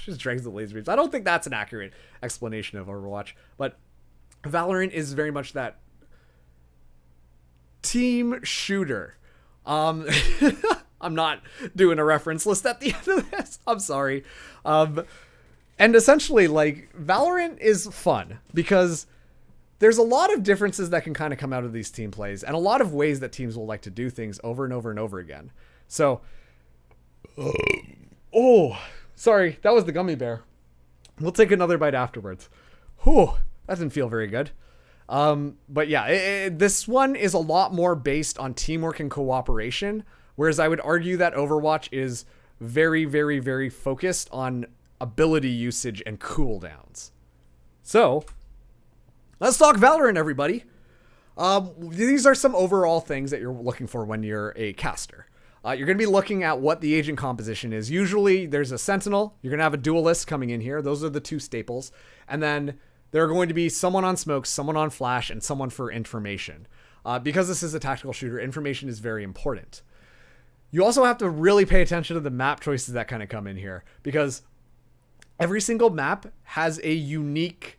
Just drags the laser beams. I don't think that's an accurate explanation of Overwatch, but Valorant is very much that team shooter. I'm not doing a reference list at the end of this. I'm sorry. And essentially, like, Valorant is fun because there's a lot of differences that can kind of come out of these team plays and a lot of ways that teams will like to do things over and over and over again. So, oh, sorry, that was the gummy bear. We'll take another bite afterwards. Whew, that didn't feel very good. But yeah, this one is a lot more based on teamwork and cooperation, whereas I would argue that Overwatch is very, very, very focused on ability usage and cooldowns. So, let's talk Valorant, everybody. These are some overall things that you're looking for when you're a caster. You're going to be looking at what the agent composition is. Usually there's a sentinel. You're going to have a duelist coming in here. Those are the two staples. And then there are going to be someone on smoke, someone on flash, and someone for information. Because this is a tactical shooter, information is very important. You also have to really pay attention to the map choices that kind of come in here, because every single map has a unique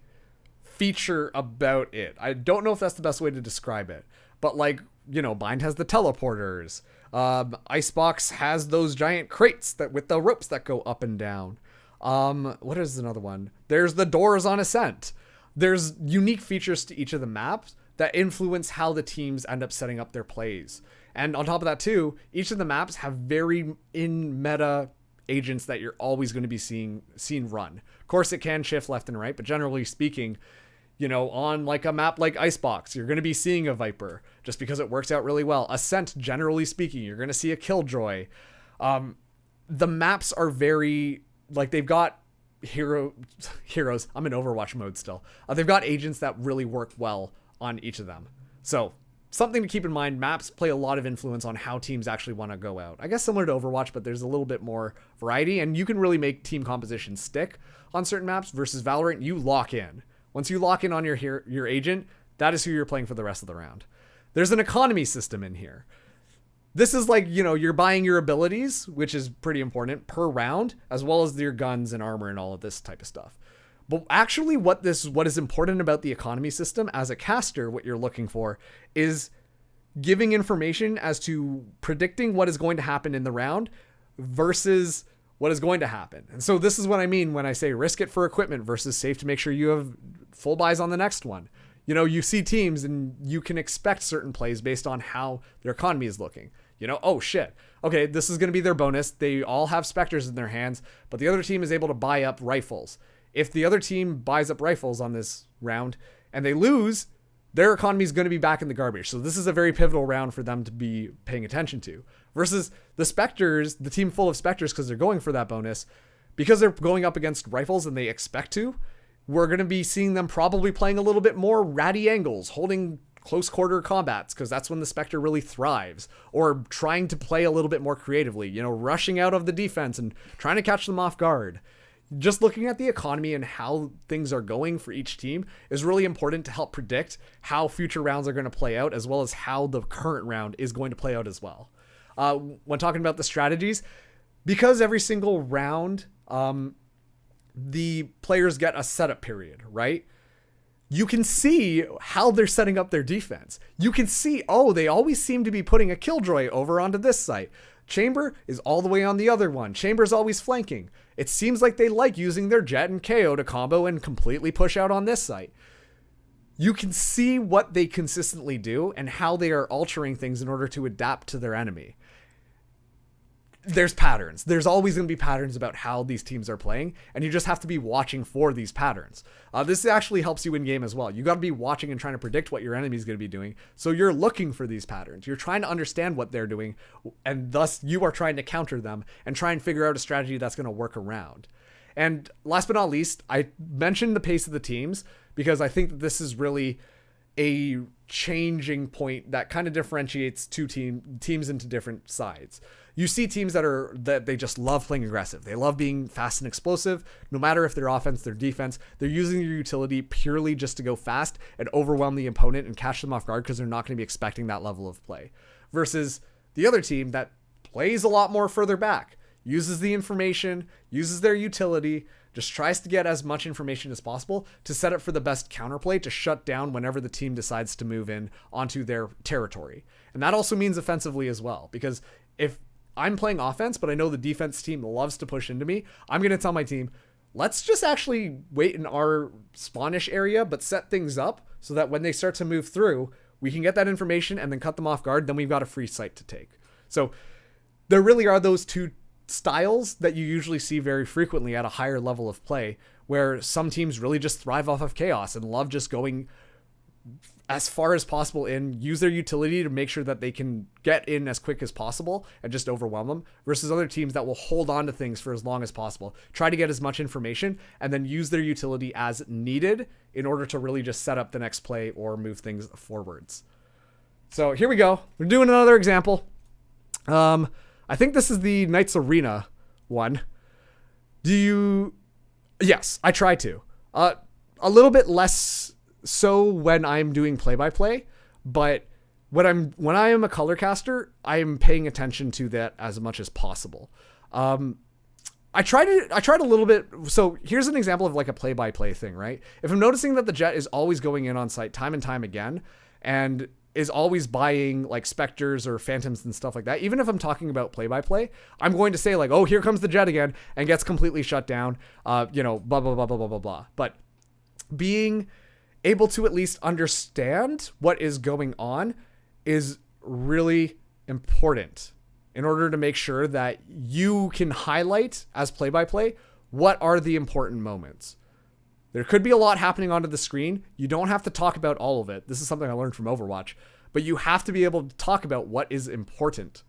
feature about it. I don't know if that's the best way to describe it, but like, you know, Bind has the teleporters. Icebox has those giant crates that with the ropes that go up and down. What is another one? There's the doors on Ascent. There's unique features to each of the maps that influence how the teams end up setting up their plays. And on top of that too, each of the maps have very in meta agents that you're always going to be seeing run. Of course, it can shift left and right, but generally speaking, you know, on like a map like Icebox, you're going to be seeing a Viper just because it works out really well. Ascent, generally speaking, you're going to see a Killjoy. The maps are very, like, they've got heroes. I'm in Overwatch mode still. They've got agents that really work well on each of them. So something to keep in mind, maps play a lot of influence on how teams actually want to go out. I guess similar to Overwatch, but there's a little bit more variety, and you can really make team composition stick on certain maps versus Valorant. You lock in. Once you lock in on your agent, that is who you're playing for the rest of the round. There's an economy system in here. This is like, you know, you're buying your abilities, which is pretty important, per round, as well as your guns and armor and all of this type of stuff. But actually what is important about the economy system as a caster, what you're looking for is giving information as to predicting what is going to happen in the round versus what is going to happen. And so this is what I mean when I say risk it for equipment versus safe to make sure you have full buys on the next one. You know, you see teams and you can expect certain plays based on how their economy is looking. You know, oh shit, okay, this is going to be their bonus. They all have Spectres in their hands, but the other team is able to buy up rifles. If the other team buys up rifles on this round and they lose, their economy is going to be back in the garbage. So this is a very pivotal round for them to be paying attention to. Versus the Spectres, the team full of Spectres, because they're going for that bonus, because they're going up against rifles and they expect to, we're going to be seeing them probably playing a little bit more ratty angles, holding close quarter combats, because that's when the Spectre really thrives, or trying to play a little bit more creatively, you know, rushing out of the defense and trying to catch them off guard. Just looking at the economy and how things are going for each team is really important to help predict how future rounds are going to play out, as well as how the current round is going to play out as well. When talking about the strategies, because every single round, the players get a setup period, right? You can see how they're setting up their defense. You can see, oh, they always seem to be putting a Killjoy over onto this site. Chamber is all the way on the other one. Chamber's always flanking. It seems like they like using their Jet and KO to combo and completely push out on this site. You can see what they consistently do and how they are altering things in order to adapt to their enemy. There's patterns. There's always going to be patterns about how these teams are playing, and you just have to be watching for these patterns. This actually helps you in game as well. You got to be watching and trying to predict what your enemy is going to be doing. So you're looking for these patterns. You're trying to understand what they're doing, and thus you are trying to counter them and try and figure out a strategy that's going to work around. And last but not least, I mentioned the pace of the teams because I think that this is really a changing point that kind of differentiates two teams into different sides. You see teams that they just love playing aggressive. They love being fast and explosive. No matter if they're offense, their defense, they're using their utility purely just to go fast and overwhelm the opponent and catch them off guard because they're not going to be expecting that level of play. Versus the other team that plays a lot more further back, uses the information, uses their utility, just tries to get as much information as possible to set up for the best counterplay to shut down whenever the team decides to move in onto their territory. And that also means offensively as well, because if I'm playing offense, but I know the defense team loves to push into me, I'm going to tell my team, let's just actually wait in our spawnish area, but set things up so that when they start to move through, we can get that information and then cut them off guard. Then we've got a free site to take. So there really are those two styles that you usually see very frequently at a higher level of play, where some teams really just thrive off of chaos and love just going as far as possible in, use their utility to make sure that they can get in as quick as possible and just overwhelm them, versus other teams that will hold on to things for as long as possible, try to get as much information, and then use their utility as needed in order to really just set up the next play or move things forwards. So here we go. We're doing another example. I think this is the Knights Arena one. Yes, I try to. A little bit less so when I'm doing play-by-play, but when I am a color caster, I am paying attention to that as much as possible. I tried a little bit. So here's an example of like a play-by-play thing, right? If I'm noticing that the Jet is always going in on site time and time again, and is always buying like Spectres or Phantoms and stuff like that, even if I'm talking about play-by-play, I'm going to say like, oh, here comes the Jet again, and gets completely shut down, blah, blah, blah, blah, blah, blah, blah, blah. But being able to at least understand what is going on is really important in order to make sure that you can highlight as play-by-play what are the important moments. There could be a lot happening onto the screen. You don't have to talk about all of it. This is something I learned from Overwatch, but you have to be able to talk about what is important.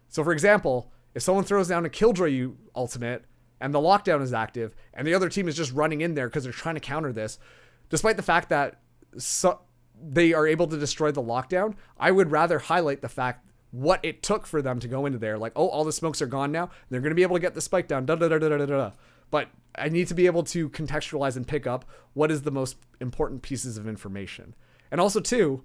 So for example, if someone throws down a Killjoy ultimate and the lockdown is active and the other team is just running in there because they're trying to counter this, despite the fact that they are able to destroy the lockdown, I would rather highlight the fact what it took for them to go into there. Like, oh, all the smokes are gone now. They're going to be able to get the spike down. Da, da, da, da, da, da, da. But I need to be able to contextualize and pick up what is the most important pieces of information. And also too,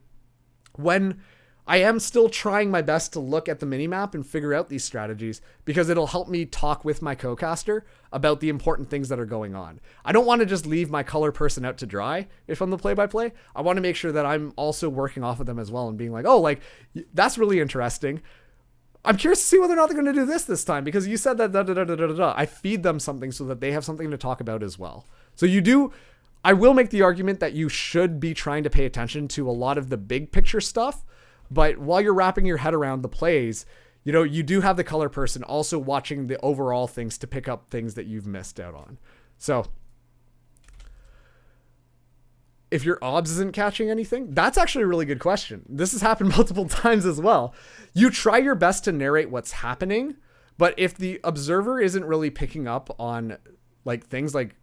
when I am still trying my best to look at the minimap and figure out these strategies, because it'll help me talk with my co-caster about the important things that are going on. I don't want to just leave my color person out to dry if I'm the play-by-play. I want to make sure that I'm also working off of them as well and being like, oh, like, that's really interesting. I'm curious to see whether or not they're going to do this time, because you said that, da, da, da, da, da, da. I feed them something so that they have something to talk about as well. So I will make the argument that you should be trying to pay attention to a lot of the big picture stuff. But while you're wrapping your head around the plays, you do have the color person also watching the overall things to pick up things that you've missed out on. So if your obs isn't catching anything, that's actually a really good question. This has happened multiple times as well. You try your best to narrate what's happening, but if the observer isn't really picking up on like things like,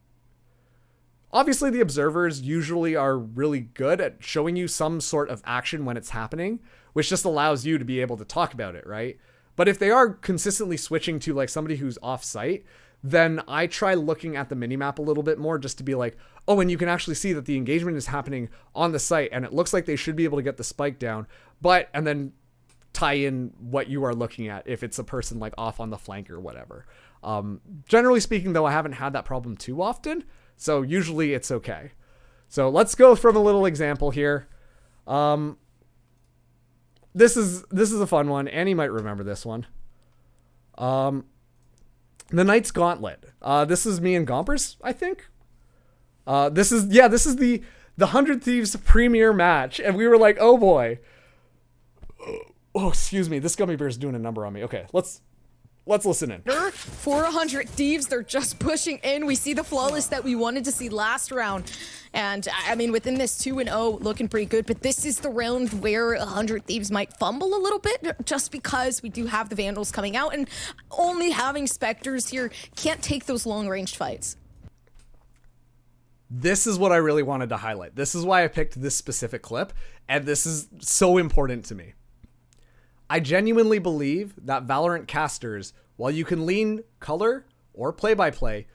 obviously the observers usually are really good at showing you some sort of action when it's happening, which just allows you to be able to talk about it, right? But if they are consistently switching to like somebody who's off site, then I try looking at the minimap a little bit more just to be like, oh, and you can actually see that the engagement is happening on the site and it looks like they should be able to get the spike down, and then tie in what you are looking at if it's a person like off on the flank or whatever. Generally speaking though, I haven't had that problem too often, so usually it's okay. So let's go from a little example here. This is a fun one. Annie might remember this one. The Knight's Gauntlet. This is me and Gompers, I think. This is the 100 Thieves premiere match, and we were like, oh boy. Oh, excuse me. This gummy bear is doing a number on me. Okay, let's listen in. For 100 Thieves, they're just pushing in. We see the flawless that we wanted to see last round. And I mean, within this 2-0, looking pretty good. But this is the round where 100 Thieves might fumble a little bit, just because we do have the Vandals coming out, and only having Spectres here can't take those long-ranged fights. This is what I really wanted to highlight. This is why I picked this specific clip, and this is so important to me. I genuinely believe that Valorant casters, while you can lean color or play-by-play,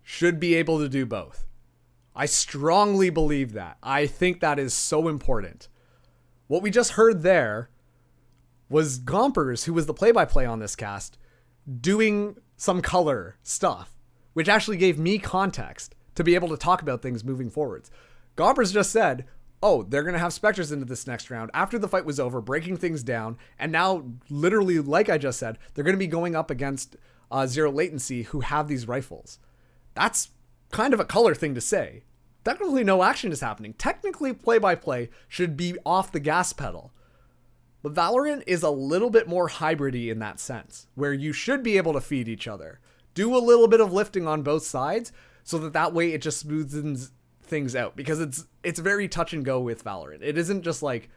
should be able to do both. I strongly believe that. I think that is so important. What we just heard there was Gompers, who was the play-by-play on this cast, doing some color stuff, which actually gave me context to be able to talk about things moving forwards. Gompers just said, oh, they're going to have Spectres into this next round after the fight was over, breaking things down. And now, literally, like I just said, they're going to be going up against Zero Latency, who have these rifles. That's kind of a color thing to say. Technically, no action is happening. Technically, play-by-play should be off the gas pedal. But Valorant is a little bit more hybridy in that sense, where you should be able to feed each other. Do a little bit of lifting on both sides, so that way it just smoothens things out, because it's very touch and go with Valorant. It isn't just like,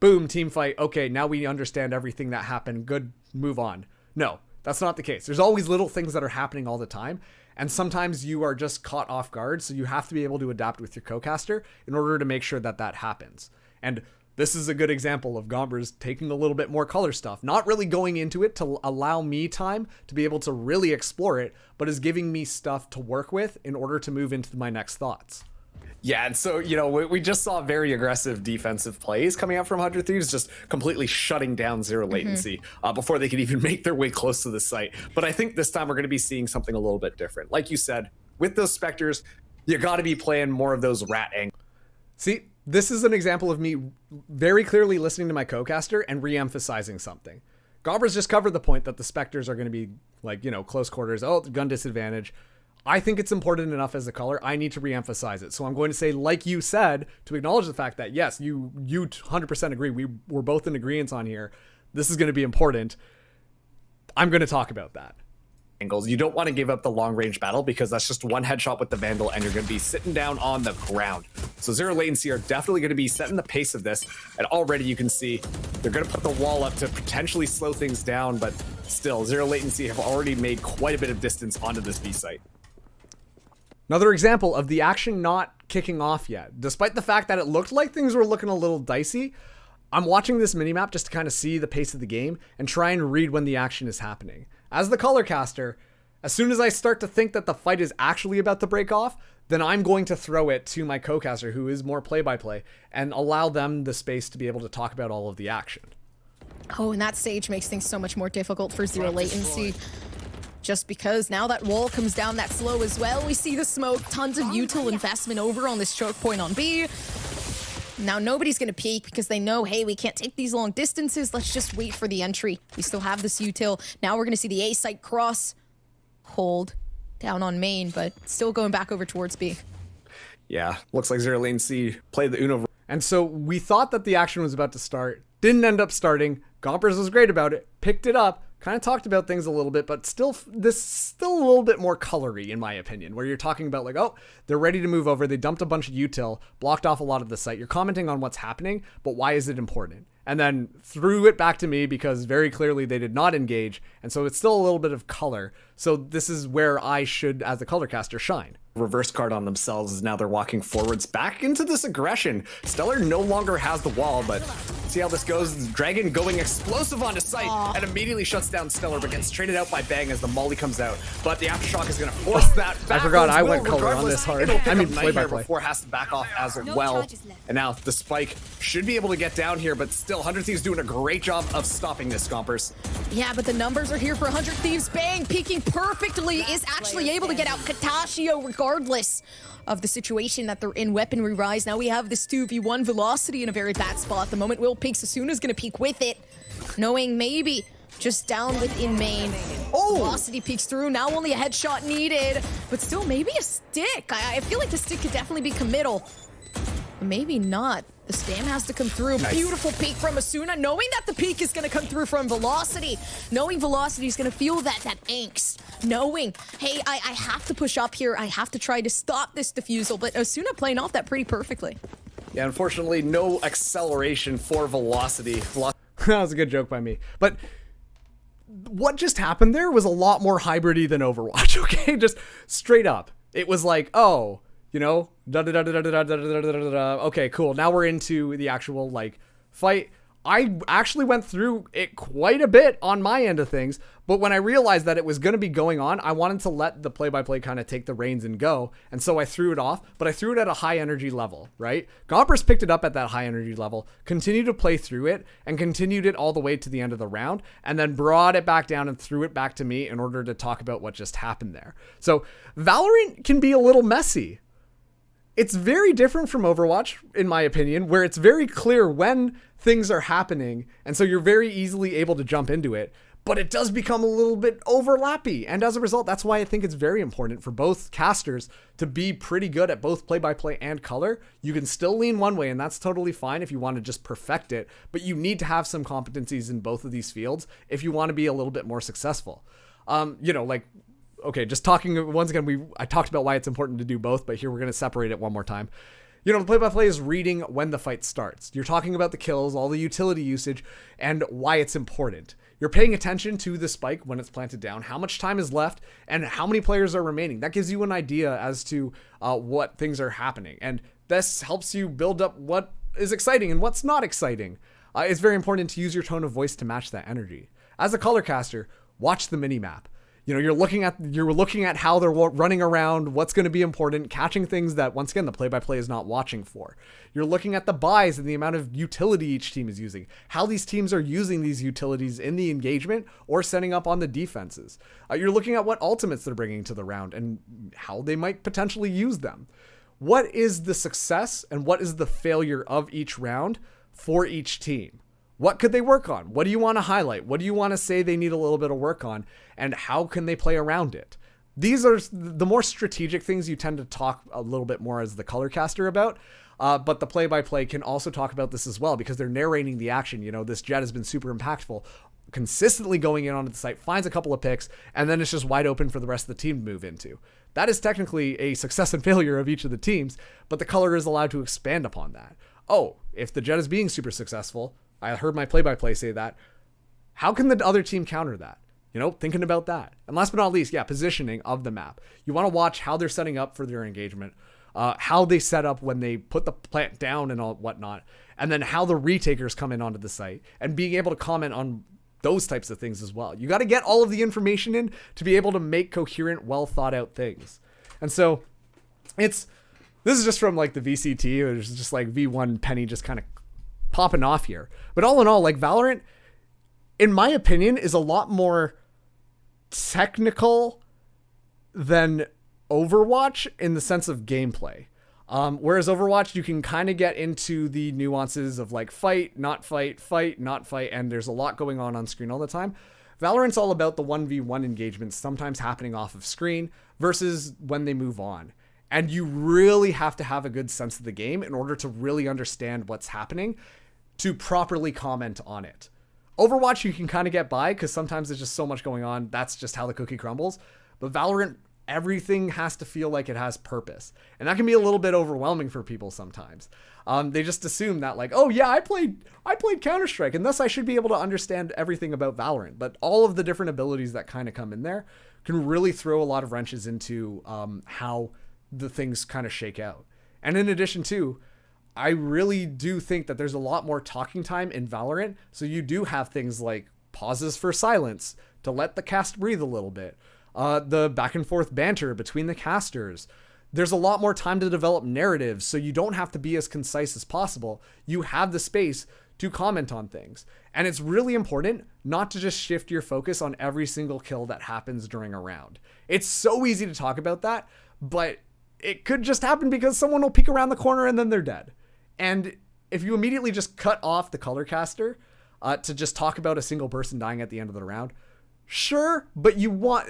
boom, team fight, okay, now we understand everything that happened, good, move on. No, that's not the case. There's always little things that are happening all the time, and sometimes you are just caught off guard, so you have to be able to adapt with your co-caster in order to make sure that that happens. And this is a good example of Gombers taking a little bit more color stuff, not really going into it to allow me time to be able to really explore it, but is giving me stuff to work with in order to move into my next thoughts. Yeah, and so, we just saw very aggressive defensive plays coming out from 100 Thieves, just completely shutting down Zero Latency before they could even make their way close to the site. But I think this time we're going to be seeing something a little bit different. Like you said, with those Spectres, you got to be playing more of those rat angles. See, this is an example of me very clearly listening to my co-caster and re-emphasizing something. Gobbers just covered the point that the Spectres are going to be like, close quarters. Oh, gun disadvantage. I think it's important enough as a color. I need to re-emphasize it. So I'm going to say, like you said, to acknowledge the fact that, yes, you 100% agree. We're both in agreement on here. This is going to be important. I'm going to talk about that. Angles. You don't want to give up the long range battle, because that's just one headshot with the Vandal and you're going to be sitting down on the ground. So Zero Latency are definitely going to be setting the pace of this, and already you can see they're going to put the wall up to potentially slow things down, but still, Zero Latency have already made quite a bit of distance onto this B site. Another example of the action not kicking off yet. Despite the fact that it looked like things were looking a little dicey, I'm watching this minimap just to kind of see the pace of the game and try and read when the action is happening. As the color caster, as soon as I start to think that the fight is actually about to break off, then I'm going to throw it to my co-caster, who is more play-by-play, and allow them the space to be able to talk about all of the action. Oh, and that stage makes things so much more difficult for Zero Latency. Just because now that wall comes down that slow as well. We see the smoke, tons of util investment over on this choke point on B. Now nobody's going to peek because they know, hey, we can't take these long distances. Let's just wait for the entry. We still have this util. Now we're going to see the A site cross. Hold down on main, but still going back over towards B. Yeah, looks like Zero Latency played the Uno. And so we thought that the action was about to start. Didn't end up starting. Gompers was great about it. Picked it up. Kind of talked about things a little bit, but still a little bit more colory, in my opinion, where you're talking about like, oh, they're ready to move over. They dumped a bunch of util, blocked off a lot of the site. You're commenting on what's happening, but why is it important? And then threw it back to me because very clearly they did not engage. And so it's still a little bit of color. So this is where I should, as the color caster, shine. Reverse card on themselves as now they're walking forwards back into this aggression. Stellar no longer has the wall, but see how this goes. Dragon going explosive onto site and immediately shuts down Stellar, but gets traded out by Bang as the molly comes out. But the aftershock is going to force that back. I forgot I went color on this hard. I mean, play by play. Before has to back off as well. And now the spike should be able to get down here, but still 100 Thieves doing a great job of stopping this, Gompers. Yeah, but the numbers are here for 100 Thieves. Bang, peeking perfectly, is actually able to get out Katashio regardless of the situation that they're in. Weaponry rise. Now we have this 2v1 Velocity in a very bad spot at the moment. Will peeks. Asuna's gonna peek with it, knowing maybe just down within main. Oh! Velocity peeks through. Now only a headshot needed, but still maybe a stick. I feel like the stick could definitely be committal. Maybe not. The spam has to come through. Nice. Beautiful peek from Asuna, knowing that the peek is going to come through from Velocity. Knowing Velocity is going to feel that angst. Knowing, hey, I have to push up here. I have to try to stop this defusal. But Asuna playing off that pretty perfectly. Yeah, unfortunately, no acceleration for Velocity. That was a good joke by me. But what just happened there was a lot more hybridy than Overwatch, okay? Just straight up. It was like, oh... okay, cool. Now we're into the actual, like, fight. I actually went through it quite a bit on my end of things, but when I realized that it was going to be going on, I wanted to let the play-by-play kind of take the reins and go, and so I threw it off, but I threw it at a high energy level, right? Gompers picked it up at that high energy level, continued to play through it, and continued it all the way to the end of the round, and then brought it back down and threw it back to me in order to talk about what just happened there. So Valorant can be a little messy. it's very different from Overwatch, in my opinion, where it's very clear when things are happening, and so you're very easily able to jump into it, but it does become a little bit overlappy, and as a result, that's why I think it's very important for both casters to be pretty good at both play-by-play and color. You can still lean one way, and that's totally fine if you want to just perfect it, but you need to have some competencies in both of these fields if you want to be a little bit more successful. Okay, just talking once again, I talked about why it's important to do both, but here we're going to separate it one more time. The play-by-play is reading when the fight starts. You're talking about the kills, all the utility usage, and why it's important. You're paying attention to the spike when it's planted down, how much time is left, and how many players are remaining. That gives you an idea as to what things are happening, and this helps you build up what is exciting and what's not exciting. It's very important to use your tone of voice to match that energy. As a color caster, watch the mini-map. You're looking at how they're running around, what's going to be important, catching things that, once again, the play-by-play is not watching for. You're looking at the buys and the amount of utility each team is using, how these teams are using these utilities in the engagement or setting up on the defenses. You're looking at what ultimates they're bringing to the round and how they might potentially use them. What is the success and what is the failure of each round for each team? What could they work on? What do you want to highlight? What do you want to say they need a little bit of work on? And how can they play around it? These are the more strategic things you tend to talk a little bit more as the color caster about. But the play-by-play can also talk about this as well because they're narrating the action. This Jett has been super impactful, consistently going in onto the site, finds a couple of picks, and then it's just wide open for the rest of the team to move into. That is technically a success and failure of each of the teams, but the color is allowed to expand upon that. Oh, if the Jett is being super successful, I heard my play-by-play say that, how can the other team counter that? Thinking about that. And last but not least, positioning of the map. You want to watch how they're setting up for their engagement, how they set up when they put the plant down and all whatnot, and then how the retakers come in onto the site, and being able to comment on those types of things as well. You got to get all of the information in to be able to make coherent, well thought out things. And so this is just from like the VCT, or it's just like V1 Penny just kind of popping off here. But all in all, like Valorant, in my opinion, is a lot more technical than Overwatch in the sense of gameplay. Whereas Overwatch, you can kind of get into the nuances of like fight, not fight, and there's a lot going on screen all the time. Valorant's all about the 1v1 engagements sometimes happening off of screen versus when they move on. And you really have to have a good sense of the game in order to really understand what's happening to properly comment on it. Overwatch, you can kind of get by because sometimes there's just so much going on. That's just how the cookie crumbles. But Valorant, everything has to feel like it has purpose. And that can be a little bit overwhelming for people sometimes. They just assume that like, oh yeah, I played Counter-Strike and thus I should be able to understand everything about Valorant. But all of the different abilities that kind of come in there can really throw a lot of wrenches into how the things kind of shake out. And in addition to, I really do think that there's a lot more talking time in Valorant. So you do have things like pauses for silence to let the cast breathe a little bit. The back and forth banter between the casters. There's a lot more time to develop narratives, so you don't have to be as concise as possible. You have the space to comment on things. And it's really important not to just shift your focus on every single kill that happens during a round. It's so easy to talk about that, but it could just happen because someone will peek around the corner and then they're dead. And if you immediately just cut off the color caster to just talk about a single person dying at the end of the round, sure, but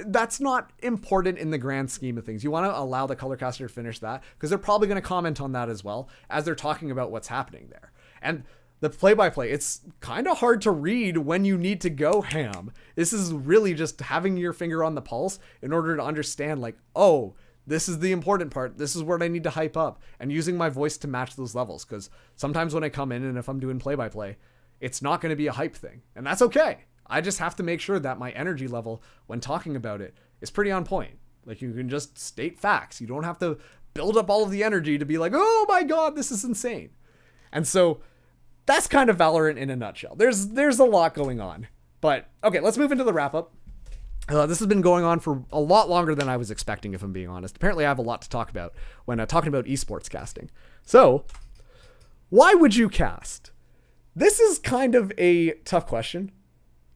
that's not important in the grand scheme of things. You want to allow the color caster to finish that because they're probably going to comment on that as well as they're talking about what's happening there. And the play-by-play, it's kind of hard to read when you need to go ham. This is really just having your finger on the pulse in order to understand like, oh, this is the important part. This is what I need to hype up, and using my voice to match those levels. Because sometimes when I come in and if I'm doing play-by-play, it's not going to be a hype thing, and that's okay. I just have to make sure that my energy level when talking about it is pretty on point. Like you can just state facts. You don't have to build up all of the energy to be like, oh my God, this is insane. And so that's kind of Valorant in a nutshell. There's a lot going on, but okay, let's move into the wrap up. This has been going on for a lot longer than I was expecting, if I'm being honest. Apparently, I have a lot to talk about when talking about esports casting. So, why would you cast? This is kind of a tough question.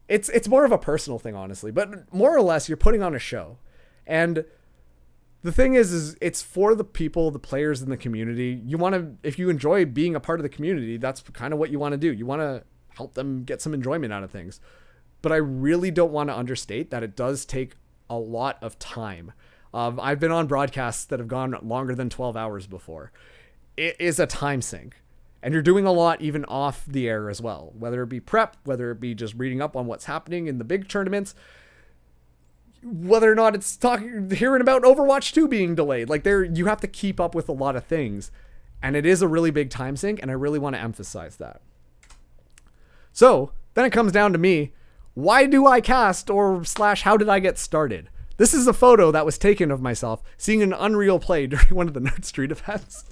It's more of a personal thing, honestly. But more or less, you're putting on a show. And the thing is it's for the people, the players in the community. You want to, if you enjoy being a part of the community, that's kind of what you want to do. You want to help them get some enjoyment out of things. But I really don't want to understate that it does take a lot of time. I've been on broadcasts that have gone longer than 12 hours before. It is a time sink. And you're doing a lot even off the air as well, whether it be prep, whether it be just reading up on what's happening in the big tournaments, whether or not it's hearing about Overwatch 2 being delayed. Like you have to keep up with a lot of things, and it is a really big time sink, and I really want to emphasize that. So then it comes down to me. Why do I cast, or / how did I get started? This is a photo that was taken of myself seeing an Unreal play during one of the Nerd Street events.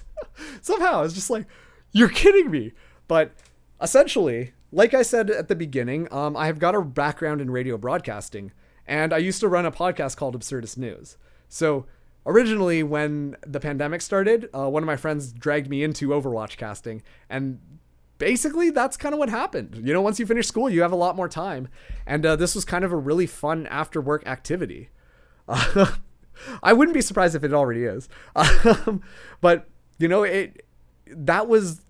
Somehow I was just like, you're kidding me. But essentially, like I said at the beginning, I've got a background in radio broadcasting, and I used to run a podcast called Absurdist News. So originally when the pandemic started, one of my friends dragged me into Overwatch casting, and basically that's kind of what happened. You know, once you finish school, you have a lot more time. And this was kind of a really fun after work activity. I wouldn't be surprised if it already is. But you know, that was,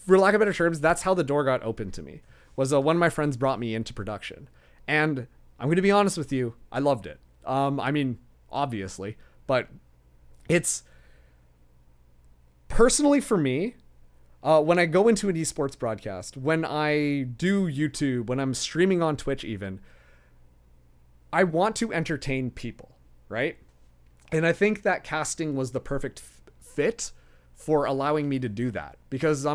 for lack of better terms, that's how the door got open to me, was one of my friends brought me into production. And I'm going to be honest with you, I loved it. I mean, obviously, but it's personally for me, when I go into an esports broadcast, when I do YouTube, when I'm streaming on Twitch even, I want to entertain people, right? And I think that casting was the perfect fit for allowing me to do that, because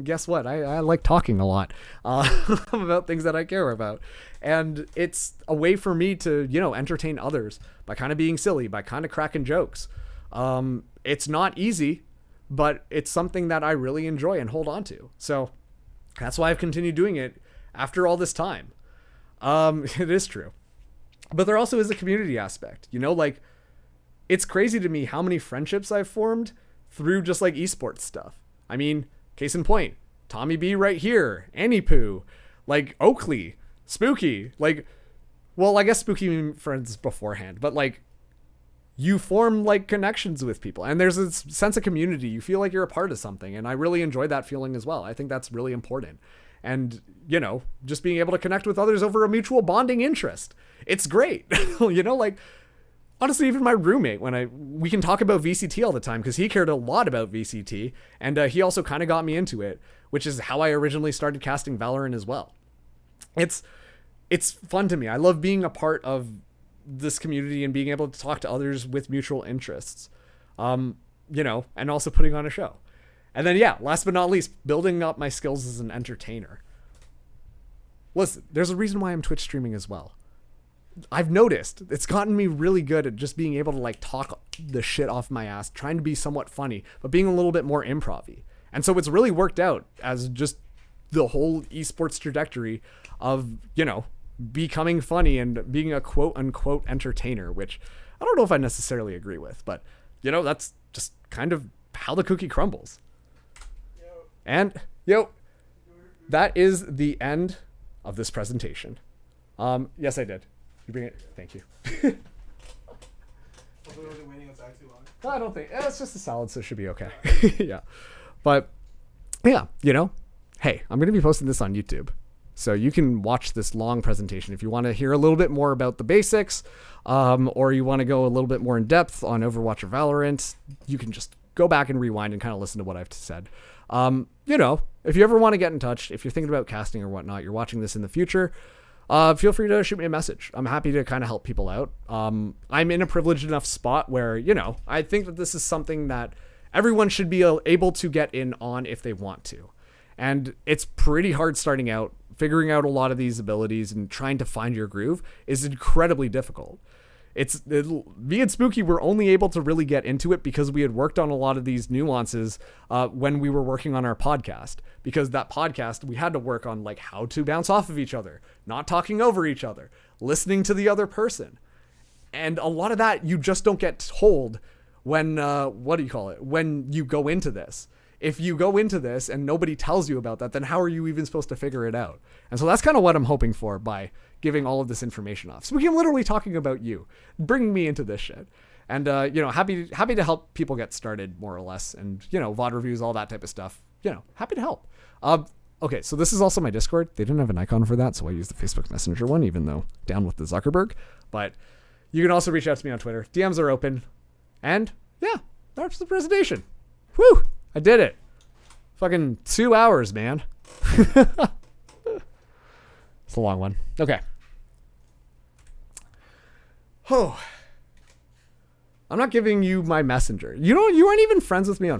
guess what? I like talking a lot about things that I care about. And it's a way for me to, you know, entertain others by kind of being silly, by kind of cracking jokes. It's not easy, but it's something that I really enjoy and hold on to. So that's why I've continued doing it after all this time. It is true. But there also is a community aspect, you know, like it's crazy to me how many friendships I've formed through just like esports stuff. I mean, case in point, Tommy B right here, Annie Poo, like Oakley, Spooky, like, well, I guess Spooky friends beforehand, but like you form like connections with people, and there's a sense of community. You feel like you're a part of something, and I really enjoy that feeling as well. I think that's really important. And, you know, just being able to connect with others over a mutual bonding interest. It's great. You know, like, honestly, even my roommate, we can talk about VCT all the time because he cared a lot about VCT, and he also kind of got me into it, which is how I originally started casting Valorant as well. It's fun to me. I love being a part of this community and being able to talk to others with mutual interests, you know, and also putting on a show. And then, yeah, last but not least, building up my skills as an entertainer. Listen, there's a reason why I'm Twitch streaming as well. I've noticed it's gotten me really good at just being able to like talk the shit off my ass, trying to be somewhat funny, but being a little bit more improv-y. And so it's really worked out as just the whole esports trajectory of, you know, becoming funny and being a quote unquote entertainer, which I don't know if I necessarily agree with, but you know, that's just kind of how the cookie crumbles. And that is the end of this presentation. Yes, I did. You bring it. Thank you. No, I don't think it's just a salad, so it should be okay. Yeah, but yeah, you know, hey, I'm gonna be posting this on YouTube, so you can watch this long presentation if you want to hear a little bit more about the basics, or you want to go a little bit more in depth on Overwatch or Valorant. You can just go back and rewind and kind of listen to what I've said. You know, if you ever want to get in touch, if you're thinking about casting or whatnot, you're watching this in the future, feel free to shoot me a message. I'm happy to kind of help people out. I'm in a privileged enough spot where, you know, I think that this is something that everyone should be able to get in on if they want to. And it's pretty hard starting out. Figuring out a lot of these abilities and trying to find your groove is incredibly difficult. Me and Spooky were only able to really get into it because we had worked on a lot of these nuances when we were working on our podcast. Because that podcast, we had to work on like how to bounce off of each other, not talking over each other, listening to the other person. And a lot of that you just don't get told when, when you go into this. If you go into this and nobody tells you about that, then how are you even supposed to figure it out? And so that's kind of what I'm hoping for by giving all of this information off. So I'm literally talking about you, bringing me into this shit. And, you know, happy to help people get started more or less. And, you know, VOD reviews, all that type of stuff. You know, happy to help. Okay, so this is also my Discord. They didn't have an icon for that, so I used the Facebook Messenger one, even though down with the Zuckerberg. But you can also reach out to me on Twitter. DMs are open. And, yeah, that's the presentation. Whew! I did it. Fucking 2 hours, man. It's a long one. Okay. Oh. I'm not giving you my messenger. You aren't even friends with me on Facebook.